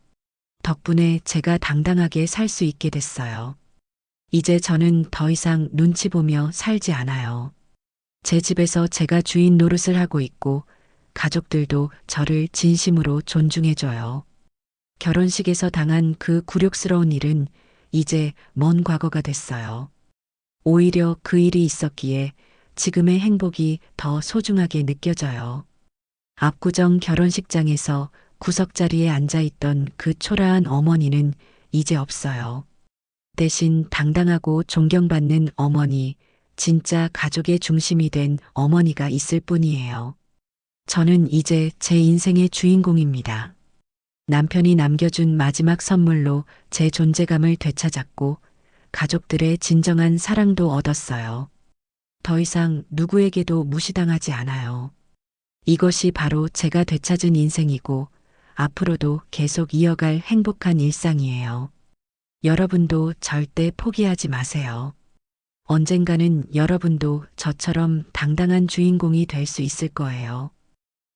덕분에 제가 당당하게 살 수 있게 됐어요. 이제 저는 더 이상 눈치 보며 살지 않아요. 제 집에서 제가 주인 노릇을 하고 있고, 가족들도 저를 진심으로 존중해줘요. 결혼식에서 당한 그 굴욕스러운 일은 이제 먼 과거가 됐어요. 오히려 그 일이 있었기에 지금의 행복이 더 소중하게 느껴져요. 압구정 결혼식장에서 구석자리에 앉아있던 그 초라한 어머니는 이제 없어요. 대신 당당하고 존경받는 어머니, 진짜 가족의 중심이 된 어머니가 있을 뿐이에요. 저는 이제 제 인생의 주인공입니다. 남편이 남겨준 마지막 선물로 제 존재감을 되찾았고 가족들의 진정한 사랑도 얻었어요. 더 이상 누구에게도 무시당하지 않아요. 이것이 바로 제가 되찾은 인생이고 앞으로도 계속 이어갈 행복한 일상이에요. 여러분도 절대 포기하지 마세요. 언젠가는 여러분도 저처럼 당당한 주인공이 될 수 있을 거예요.